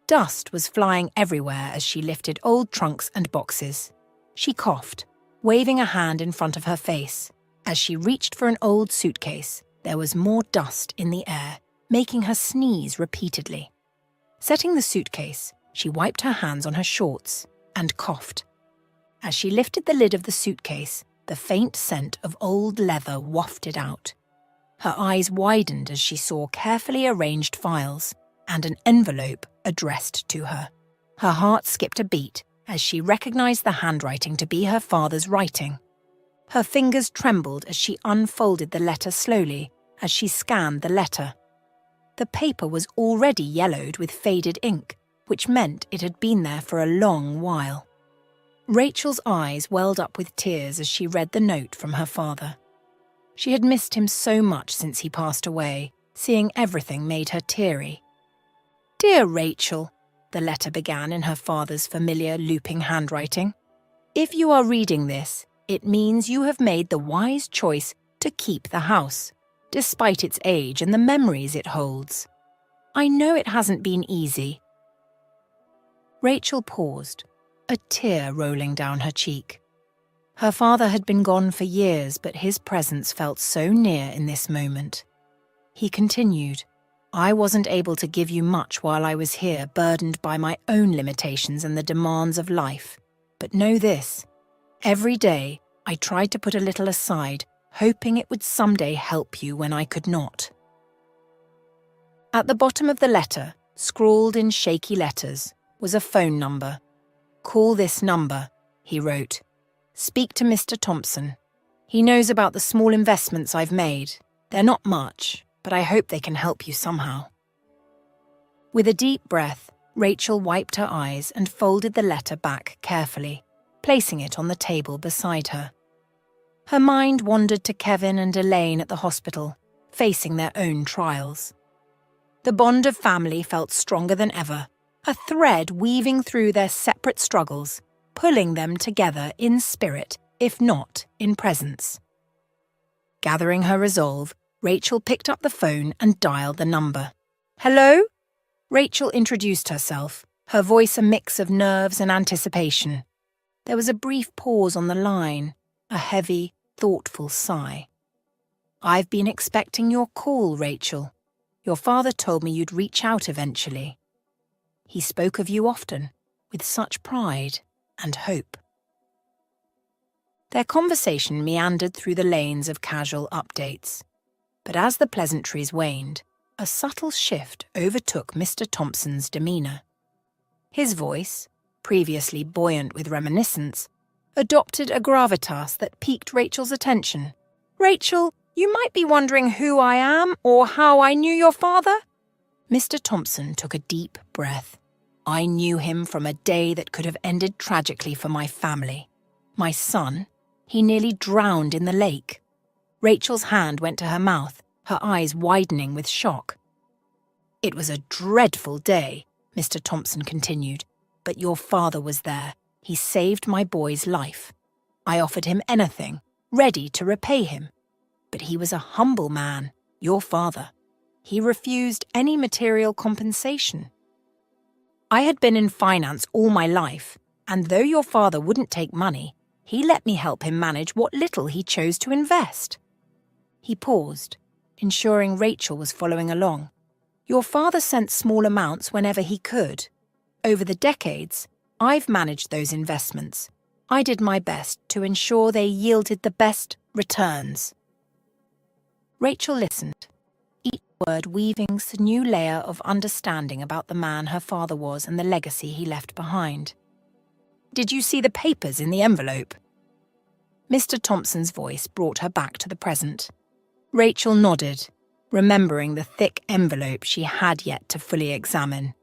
Dust was flying everywhere as she lifted old trunks and boxes. She coughed, waving a hand in front of her face. As she reached for an old suitcase, there was more dust in the air, making her sneeze repeatedly. Setting the suitcase, she wiped her hands on her shorts and coughed. As she lifted the lid of the suitcase, the faint scent of old leather wafted out. Her eyes widened as she saw carefully arranged files and an envelope addressed to her. Her heart skipped a beat as she recognized the handwriting to be her father's writing. Her fingers trembled as she unfolded the letter slowly as she scanned the letter. The paper was already yellowed with faded ink, which meant it had been there for a long while. Rachel's eyes welled up with tears as she read the note from her father. She had missed him so much since he passed away. Seeing everything made her teary. "Dear Rachel," the letter began in her father's familiar looping handwriting. "If you are reading this, it means you have made the wise choice to keep the house, despite its age and the memories it holds. I know it hasn't been easy." Rachel paused, a tear rolling down her cheek. Her father had been gone for years, but his presence felt so near in this moment. He continued, "I wasn't able to give you much while I was here, burdened by my own limitations and the demands of life. But know this, every day I tried to put a little aside, hoping it would someday help you when I could not." At the bottom of the letter, scrawled in shaky letters, was a phone number. "Call this number," he wrote. "Speak to Mr. Thompson. He knows about the small investments I've made. They're not much, but I hope they can help you somehow." With a deep breath, Rachel wiped her eyes and folded the letter back carefully, placing it on the table beside her. Her mind wandered to Kevin and Elaine at the hospital, facing their own trials. The bond of family felt stronger than ever, a thread weaving through their separate struggles, pulling them together in spirit, if not in presence. Gathering her resolve, Rachel picked up the phone and dialed the number. "Hello?" Rachel introduced herself, her voice a mix of nerves and anticipation. There was a brief pause on the line, a heavy, thoughtful sigh. "I've been expecting your call, Rachel. Your father told me you'd reach out eventually. He spoke of you often, with such pride and hope." Their conversation meandered through the lanes of casual updates. But as the pleasantries waned, a subtle shift overtook Mr. Thompson's demeanour. His voice, previously buoyant with reminiscence, adopted a gravitas that piqued Rachel's attention. "Rachel, you might be wondering who I am or how I knew your father?" Mr. Thompson took a deep breath. "I knew him from a day that could have ended tragically for my family. My son, he nearly drowned in the lake." Rachel's hand went to her mouth, her eyes widening with shock. "It was a dreadful day," Mr. Thompson continued, "but your father was there. He saved my boy's life. I offered him anything, ready to repay him. But he was a humble man, your father. He refused any material compensation. I had been in finance all my life, and though your father wouldn't take money, he let me help him manage what little he chose to invest." He paused, ensuring Rachel was following along. "Your father sent small amounts whenever he could. Over the decades, I've managed those investments. I did my best to ensure they yielded the best returns." Rachel listened, each word weaving a new layer of understanding about the man her father was and the legacy he left behind. "Did you see the papers in the envelope?" Mr. Thompson's voice brought her back to the present. Rachel nodded, remembering the thick envelope she had yet to fully examine.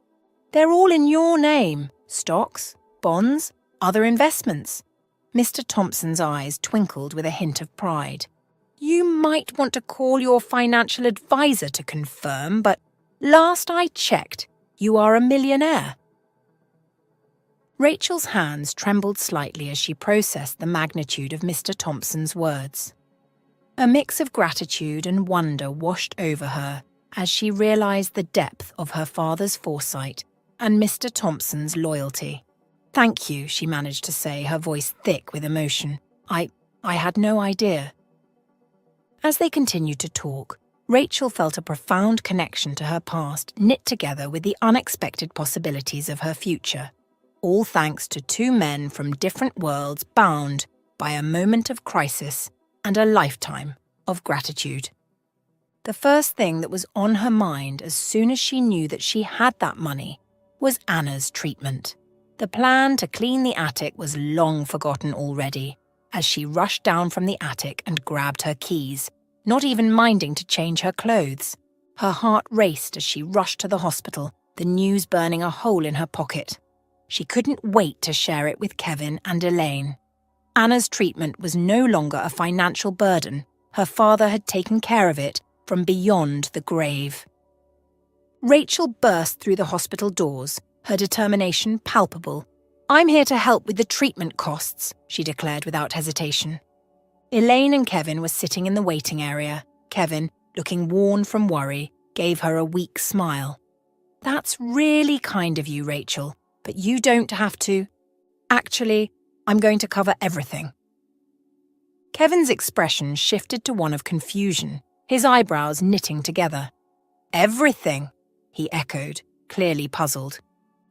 "They're all in your name. Stocks, bonds, other investments." Mr. Thompson's eyes twinkled with a hint of pride. "You might want to call your financial advisor to confirm, but last I checked, you are a millionaire." Rachel's hands trembled slightly as she processed the magnitude of Mr. Thompson's words. A mix of gratitude and wonder washed over her as she realized the depth of her father's foresight and Mr. Thompson's loyalty. "Thank you," she managed to say, her voice thick with emotion. I had no idea." As they continued to talk, Rachel felt a profound connection to her past knit together with the unexpected possibilities of her future, all thanks to two men from different worlds bound by a moment of crisis and a lifetime of gratitude. The first thing that was on her mind as soon as she knew that she had that money was Anna's treatment. The plan to clean the attic was long forgotten already, as she rushed down from the attic and grabbed her keys, not even minding to change her clothes. Her heart raced as she rushed to the hospital, the news burning a hole in her pocket. She couldn't wait to share it with Kevin and Elaine. Anna's treatment was no longer a financial burden. Her father had taken care of it from beyond the grave. Rachel burst through the hospital doors, her determination palpable. "I'm here to help with the treatment costs," she declared without hesitation. Elaine and Kevin were sitting in the waiting area. Kevin, looking worn from worry, gave her a weak smile. "That's really kind of you, Rachel, but you don't have to. Actually, I'm going to cover everything." Kevin's expression shifted to one of confusion, his eyebrows knitting together. "Everything?" he echoed, clearly puzzled.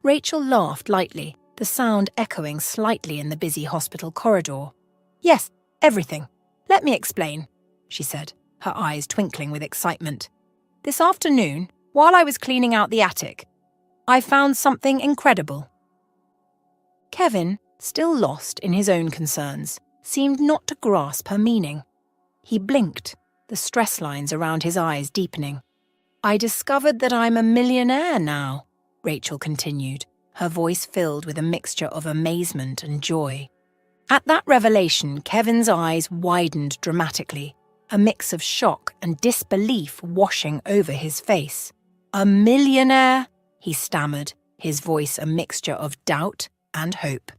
Rachel laughed lightly, the sound echoing slightly in the busy hospital corridor. "Yes, everything. Let me explain," she said, her eyes twinkling with excitement. "This afternoon, while I was cleaning out the attic, I found something incredible." Kevin, still lost in his own concerns, seemed not to grasp her meaning. He blinked, the stress lines around his eyes deepening. "I discovered that I'm a millionaire now," Rachel continued, her voice filled with a mixture of amazement and joy. At that revelation, Kevin's eyes widened dramatically, a mix of shock and disbelief washing over his face. "A millionaire?" he stammered, his voice a mixture of doubt and hope.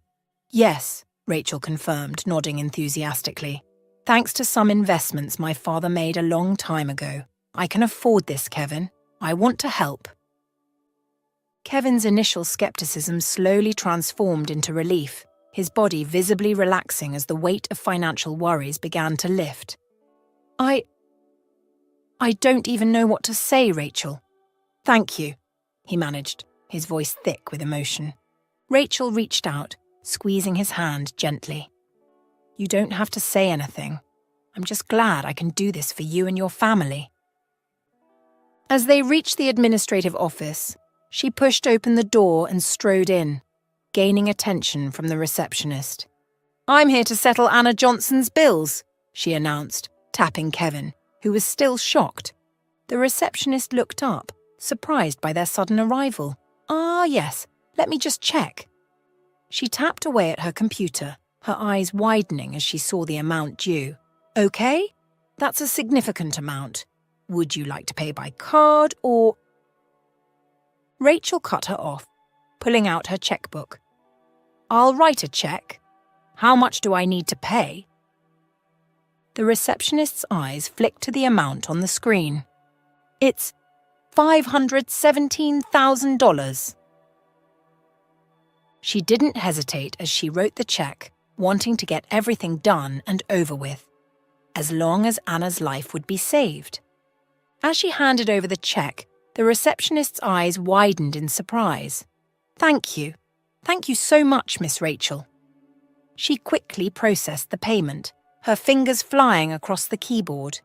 "Yes," Rachel confirmed, nodding enthusiastically. "Thanks to some investments my father made a long time ago. I can afford this, Kevin. I want to help." Kevin's initial skepticism slowly transformed into relief, his body visibly relaxing as the weight of financial worries began to lift. I don't even know what to say, Rachel. Thank you," he managed, his voice thick with emotion. Rachel reached out, squeezing his hand gently. "You don't have to say anything. I'm just glad I can do this for you and your family." As they reached the administrative office, she pushed open the door and strode in, gaining attention from the receptionist. "I'm here to settle Anna Johnson's bills," she announced, tapping Kevin, who was still shocked. The receptionist looked up, surprised by their sudden arrival. "Ah, yes, let me just check." She tapped away at her computer, her eyes widening as she saw the amount due. "Okay, that's a significant amount. Would you like to pay by card or—" Rachel cut her off, pulling out her checkbook. "I'll write a check. How much do I need to pay?" The receptionist's eyes flicked to the amount on the screen. "It's $517,000. She didn't hesitate as she wrote the check, wanting to get everything done and over with, as long as Anna's life would be saved. As she handed over the check, the receptionist's eyes widened in surprise. Thank you so much, Miss Rachel." She quickly processed the payment, her fingers flying across the keyboard.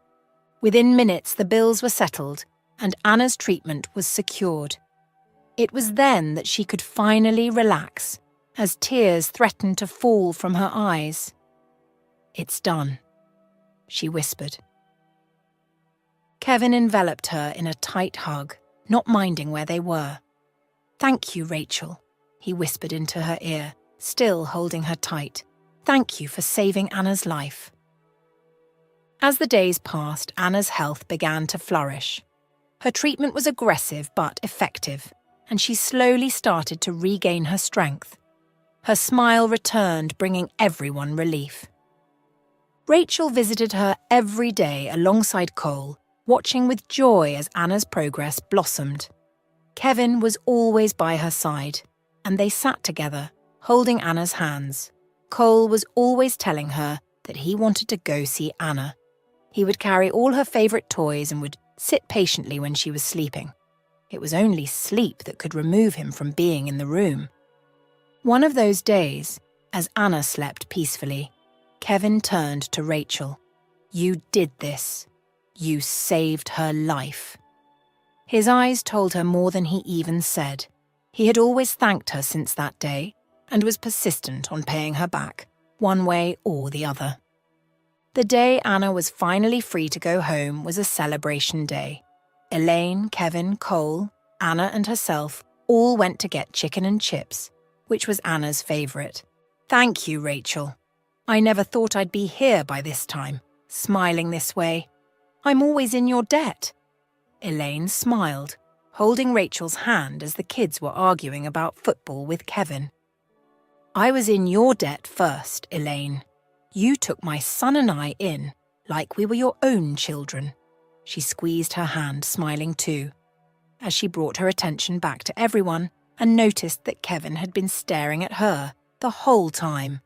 Within minutes, the bills were settled, and Anna's treatment was secured. It was then that she could finally relax, as tears threatened to fall from her eyes. "It's done," she whispered. Kevin enveloped her in a tight hug, not minding where they were. "Thank you, Rachel," he whispered into her ear, still holding her tight. "Thank you for saving Anna's life." As the days passed, Anna's health began to flourish. Her treatment was aggressive but effective, and she slowly started to regain her strength. Her smile returned, bringing everyone relief. Rachel visited her every day alongside Cole, watching with joy as Anna's progress blossomed. Kevin was always by her side, and they sat together, holding Anna's hands. Cole was always telling her that he wanted to go see Anna. He would carry all her favourite toys and would sit patiently when she was sleeping. It was only sleep that could remove him from being in the room. One of those days, as Anna slept peacefully, Kevin turned to Rachel. "You did this. You saved her life." His eyes told her more than he even said. He had always thanked her since that day and was persistent on paying her back, one way or the other. The day Anna was finally free to go home was a celebration day. Elaine, Kevin, Cole, Anna and herself all went to get chicken and chips, which was Anna's favourite. "Thank you, Rachel. I never thought I'd be here by this time, smiling this way. I'm always in your debt." Elaine smiled, holding Rachel's hand as the kids were arguing about football with Kevin. "I was in your debt first, Elaine. You took my son and I in, like we were your own children." She squeezed her hand, smiling too, as she brought her attention back to everyone and noticed that Kevin had been staring at her the whole time.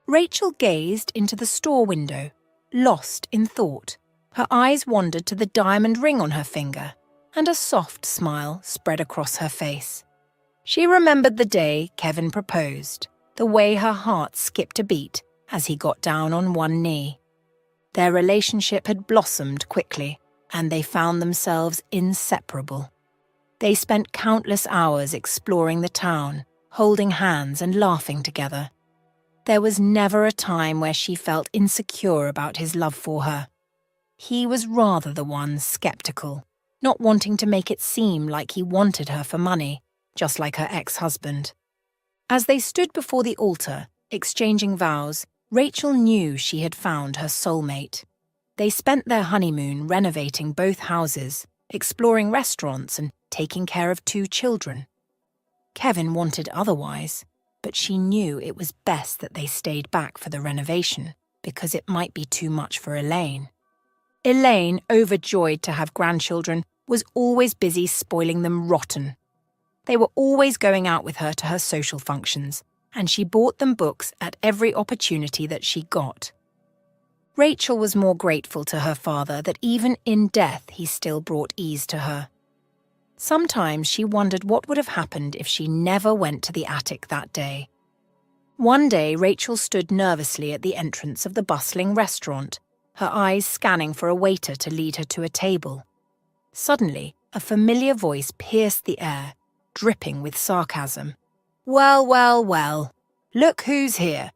Rachel gazed into the store window, lost in thought. Her eyes wandered to the diamond ring on her finger, and a soft smile spread across her face. She remembered the day Kevin proposed, the way her heart skipped a beat as he got down on one knee. Their relationship had blossomed quickly, and they found themselves inseparable. They spent countless hours exploring the town, holding hands and laughing together. There was never a time where she felt insecure about his love for her. He was rather the one skeptical, not wanting to make it seem like he wanted her for money, just like her ex-husband. As they stood before the altar, exchanging vows, Rachel knew she had found her soulmate. They spent their honeymoon renovating both houses, exploring restaurants and taking care of 2 children. Kevin wanted otherwise, but she knew it was best that they stayed back for the renovation because it might be too much for Elaine. Elaine, overjoyed to have grandchildren, was always busy spoiling them rotten. They were always going out with her to her social functions, and she bought them books at every opportunity that she got. Rachel was more grateful to her father that even in death he still brought ease to her. Sometimes she wondered what would have happened if she never went to the attic that day. One day Rachel stood nervously at the entrance of the bustling restaurant, her eyes scanning for a waiter to lead her to a table. Suddenly, a familiar voice pierced the air, dripping with sarcasm. "Well, well, well. Look who's here."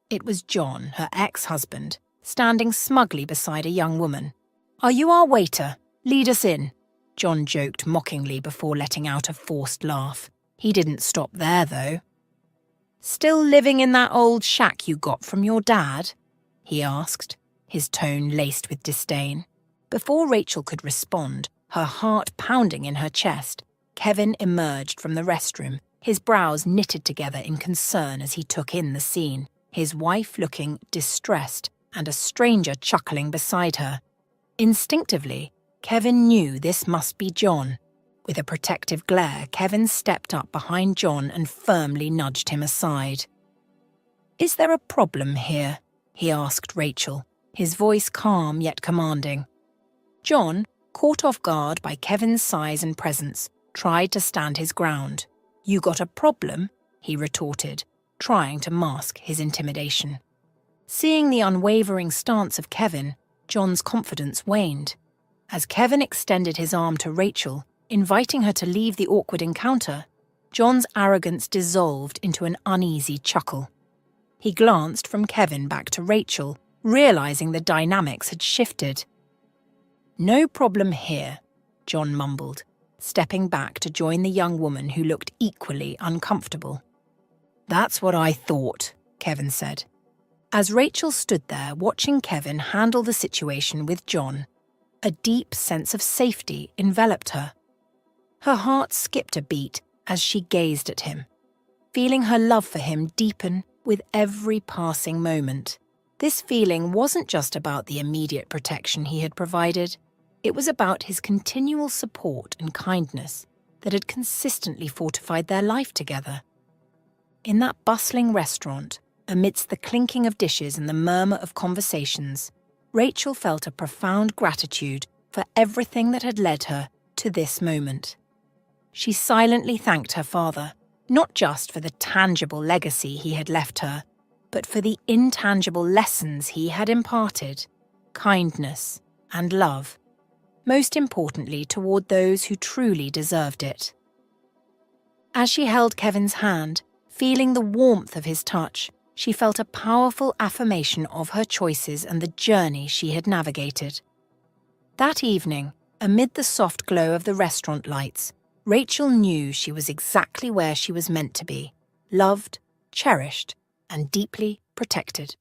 It was John, her ex-husband, standing smugly beside a young woman. "Are you our waiter? Lead us in." John joked mockingly before letting out a forced laugh. He didn't stop there, though. "Still living in that old shack you got from your dad?" he asked, his tone laced with disdain. Before Rachel could respond, her heart pounding in her chest, Kevin emerged from the restroom, his brows knitted together in concern as he took in the scene, his wife looking distressed and a stranger chuckling beside her. Instinctively, Kevin knew this must be John. With a protective glare, Kevin stepped up behind John and firmly nudged him aside. "Is there a problem here?" he asked Rachel, his voice calm yet commanding. John, caught off guard by Kevin's size and presence, tried to stand his ground. "You got a problem?" he retorted, trying to mask his intimidation. Seeing the unwavering stance of Kevin, John's confidence waned. As Kevin extended his arm to Rachel, inviting her to leave the awkward encounter, John's arrogance dissolved into an uneasy chuckle. He glanced from Kevin back to Rachel, realizing the dynamics had shifted. "No problem here," John mumbled, stepping back to join the young woman who looked equally uncomfortable. "That's what I thought," Kevin said. As Rachel stood there watching Kevin handle the situation with John, a deep sense of safety enveloped her. Her heart skipped a beat as she gazed at him, feeling her love for him deepen with every passing moment. This feeling wasn't just about the immediate protection he had provided. It was about his continual support and kindness that had consistently fortified their life together. In that bustling restaurant, amidst the clinking of dishes and the murmur of conversations, Rachel felt a profound gratitude for everything that had led her to this moment. She silently thanked her father, not just for the tangible legacy he had left her, but for the intangible lessons he had imparted: kindness, and love, most importantly toward those who truly deserved it. As she held Kevin's hand, feeling the warmth of his touch, she felt a powerful affirmation of her choices and the journey she had navigated. That evening, amid the soft glow of the restaurant lights, Rachel knew she was exactly where she was meant to be, loved, cherished, and deeply protected.